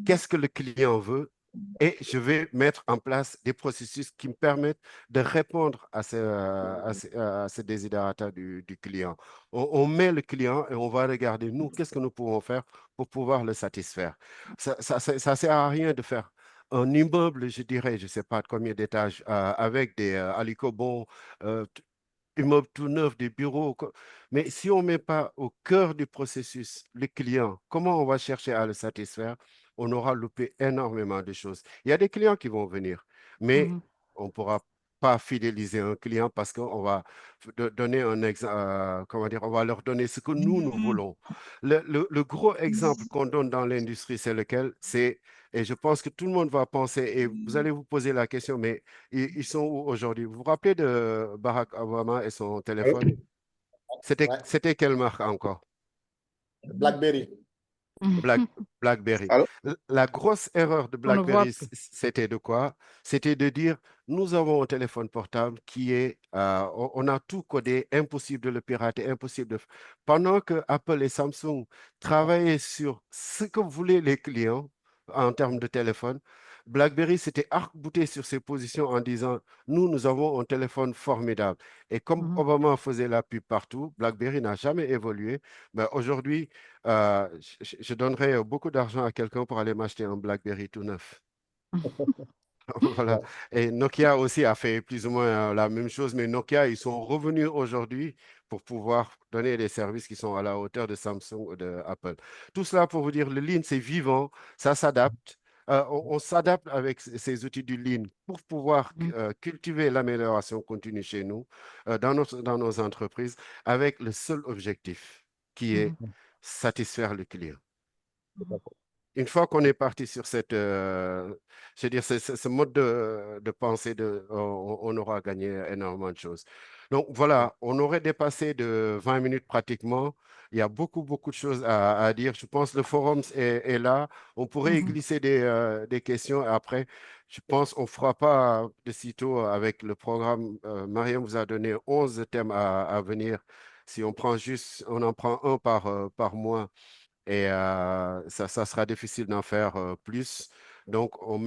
qu'est-ce que le client veut? Et je vais mettre en place des processus qui me permettent de répondre à ces desiderata du client. On met le client et on va regarder, nous, qu'est-ce que nous pouvons faire pour pouvoir le satisfaire. Ça ne sert à rien de faire un immeuble, je dirais, je ne sais pas de combien d'étages, avec des alicobons, immeubles tout neufs, des bureaux. Mais si on ne met pas au cœur du processus le client, comment on va chercher à le satisfaire? On aura loupé énormément de choses. Il y a des clients qui vont venir, mais on ne pourra pas fidéliser un client parce qu'on va donner un exemple, comment dire, on va leur donner ce que nous voulons. Le gros exemple qu'on donne dans l'industrie, c'est lequel? Et je pense que tout le monde va penser, et vous allez vous poser la question, mais ils sont où aujourd'hui? Vous vous rappelez de Barack Obama et son téléphone? Ouais. C'était quelle marque encore? BlackBerry. BlackBerry. Allô? La grosse erreur de On ne voit BlackBerry, plus. c'était de quoi? C'était de dire, nous avons un téléphone portable qui est, on a tout codé, impossible de le pirater, impossible de... Pendant que Apple et Samsung travaillaient sur ce que voulaient les clients en termes de téléphone, BlackBerry s'était arc-bouté sur ses positions en disant, nous avons un téléphone formidable. Et comme Obama faisait la pub partout, BlackBerry n'a jamais évolué. Mais aujourd'hui, je donnerais beaucoup d'argent à quelqu'un pour aller m'acheter un BlackBerry tout neuf. Voilà. Ouais. Et Nokia aussi a fait plus ou moins la même chose, mais Nokia, ils sont revenus aujourd'hui pour pouvoir donner des services qui sont à la hauteur de Samsung ou de Apple. Tout cela pour vous dire, le Lean, c'est vivant, ça s'adapte. On s'adapte avec ces outils du Lean pour pouvoir cultiver l'amélioration continue chez nous, dans nos entreprises, avec le seul objectif qui est satisfaire le client. Une fois qu'on est parti sur cette, je veux dire, ce mode de pensée, on aura gagné énormément de choses. Donc voilà, on aurait dépassé de 20 minutes pratiquement. Il y a beaucoup de choses à dire. Je pense que le forum est là. On pourrait y glisser des questions. Après, je pense qu'on ne fera pas de sitôt avec le programme. Mariam vous a donné 11 thèmes à venir. Si on prend juste, on en prend un par mois. Et ça sera difficile d'en faire plus. Donc, on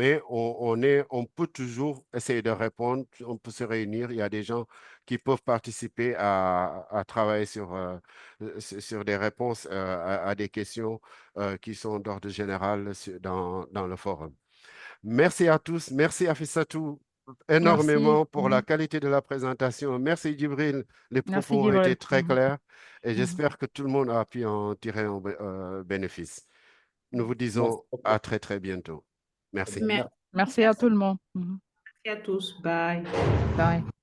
peut toujours essayer de répondre, on peut se réunir. Il y a des gens qui peuvent participer à travailler sur des réponses à des questions qui sont d'ordre général dans le forum. Merci à tous. Merci à Fissatou Merci. énormément pour la qualité de la présentation. Merci Djibril. Les Merci, propos ont été Gibril. très clairs et j'espère que tout le monde a pu en tirer un bénéfice. Nous vous Merci disons beaucoup. à très bientôt. Eh Merci. bien, Merci Merci à tout le monde. à tous. Bye. Bye.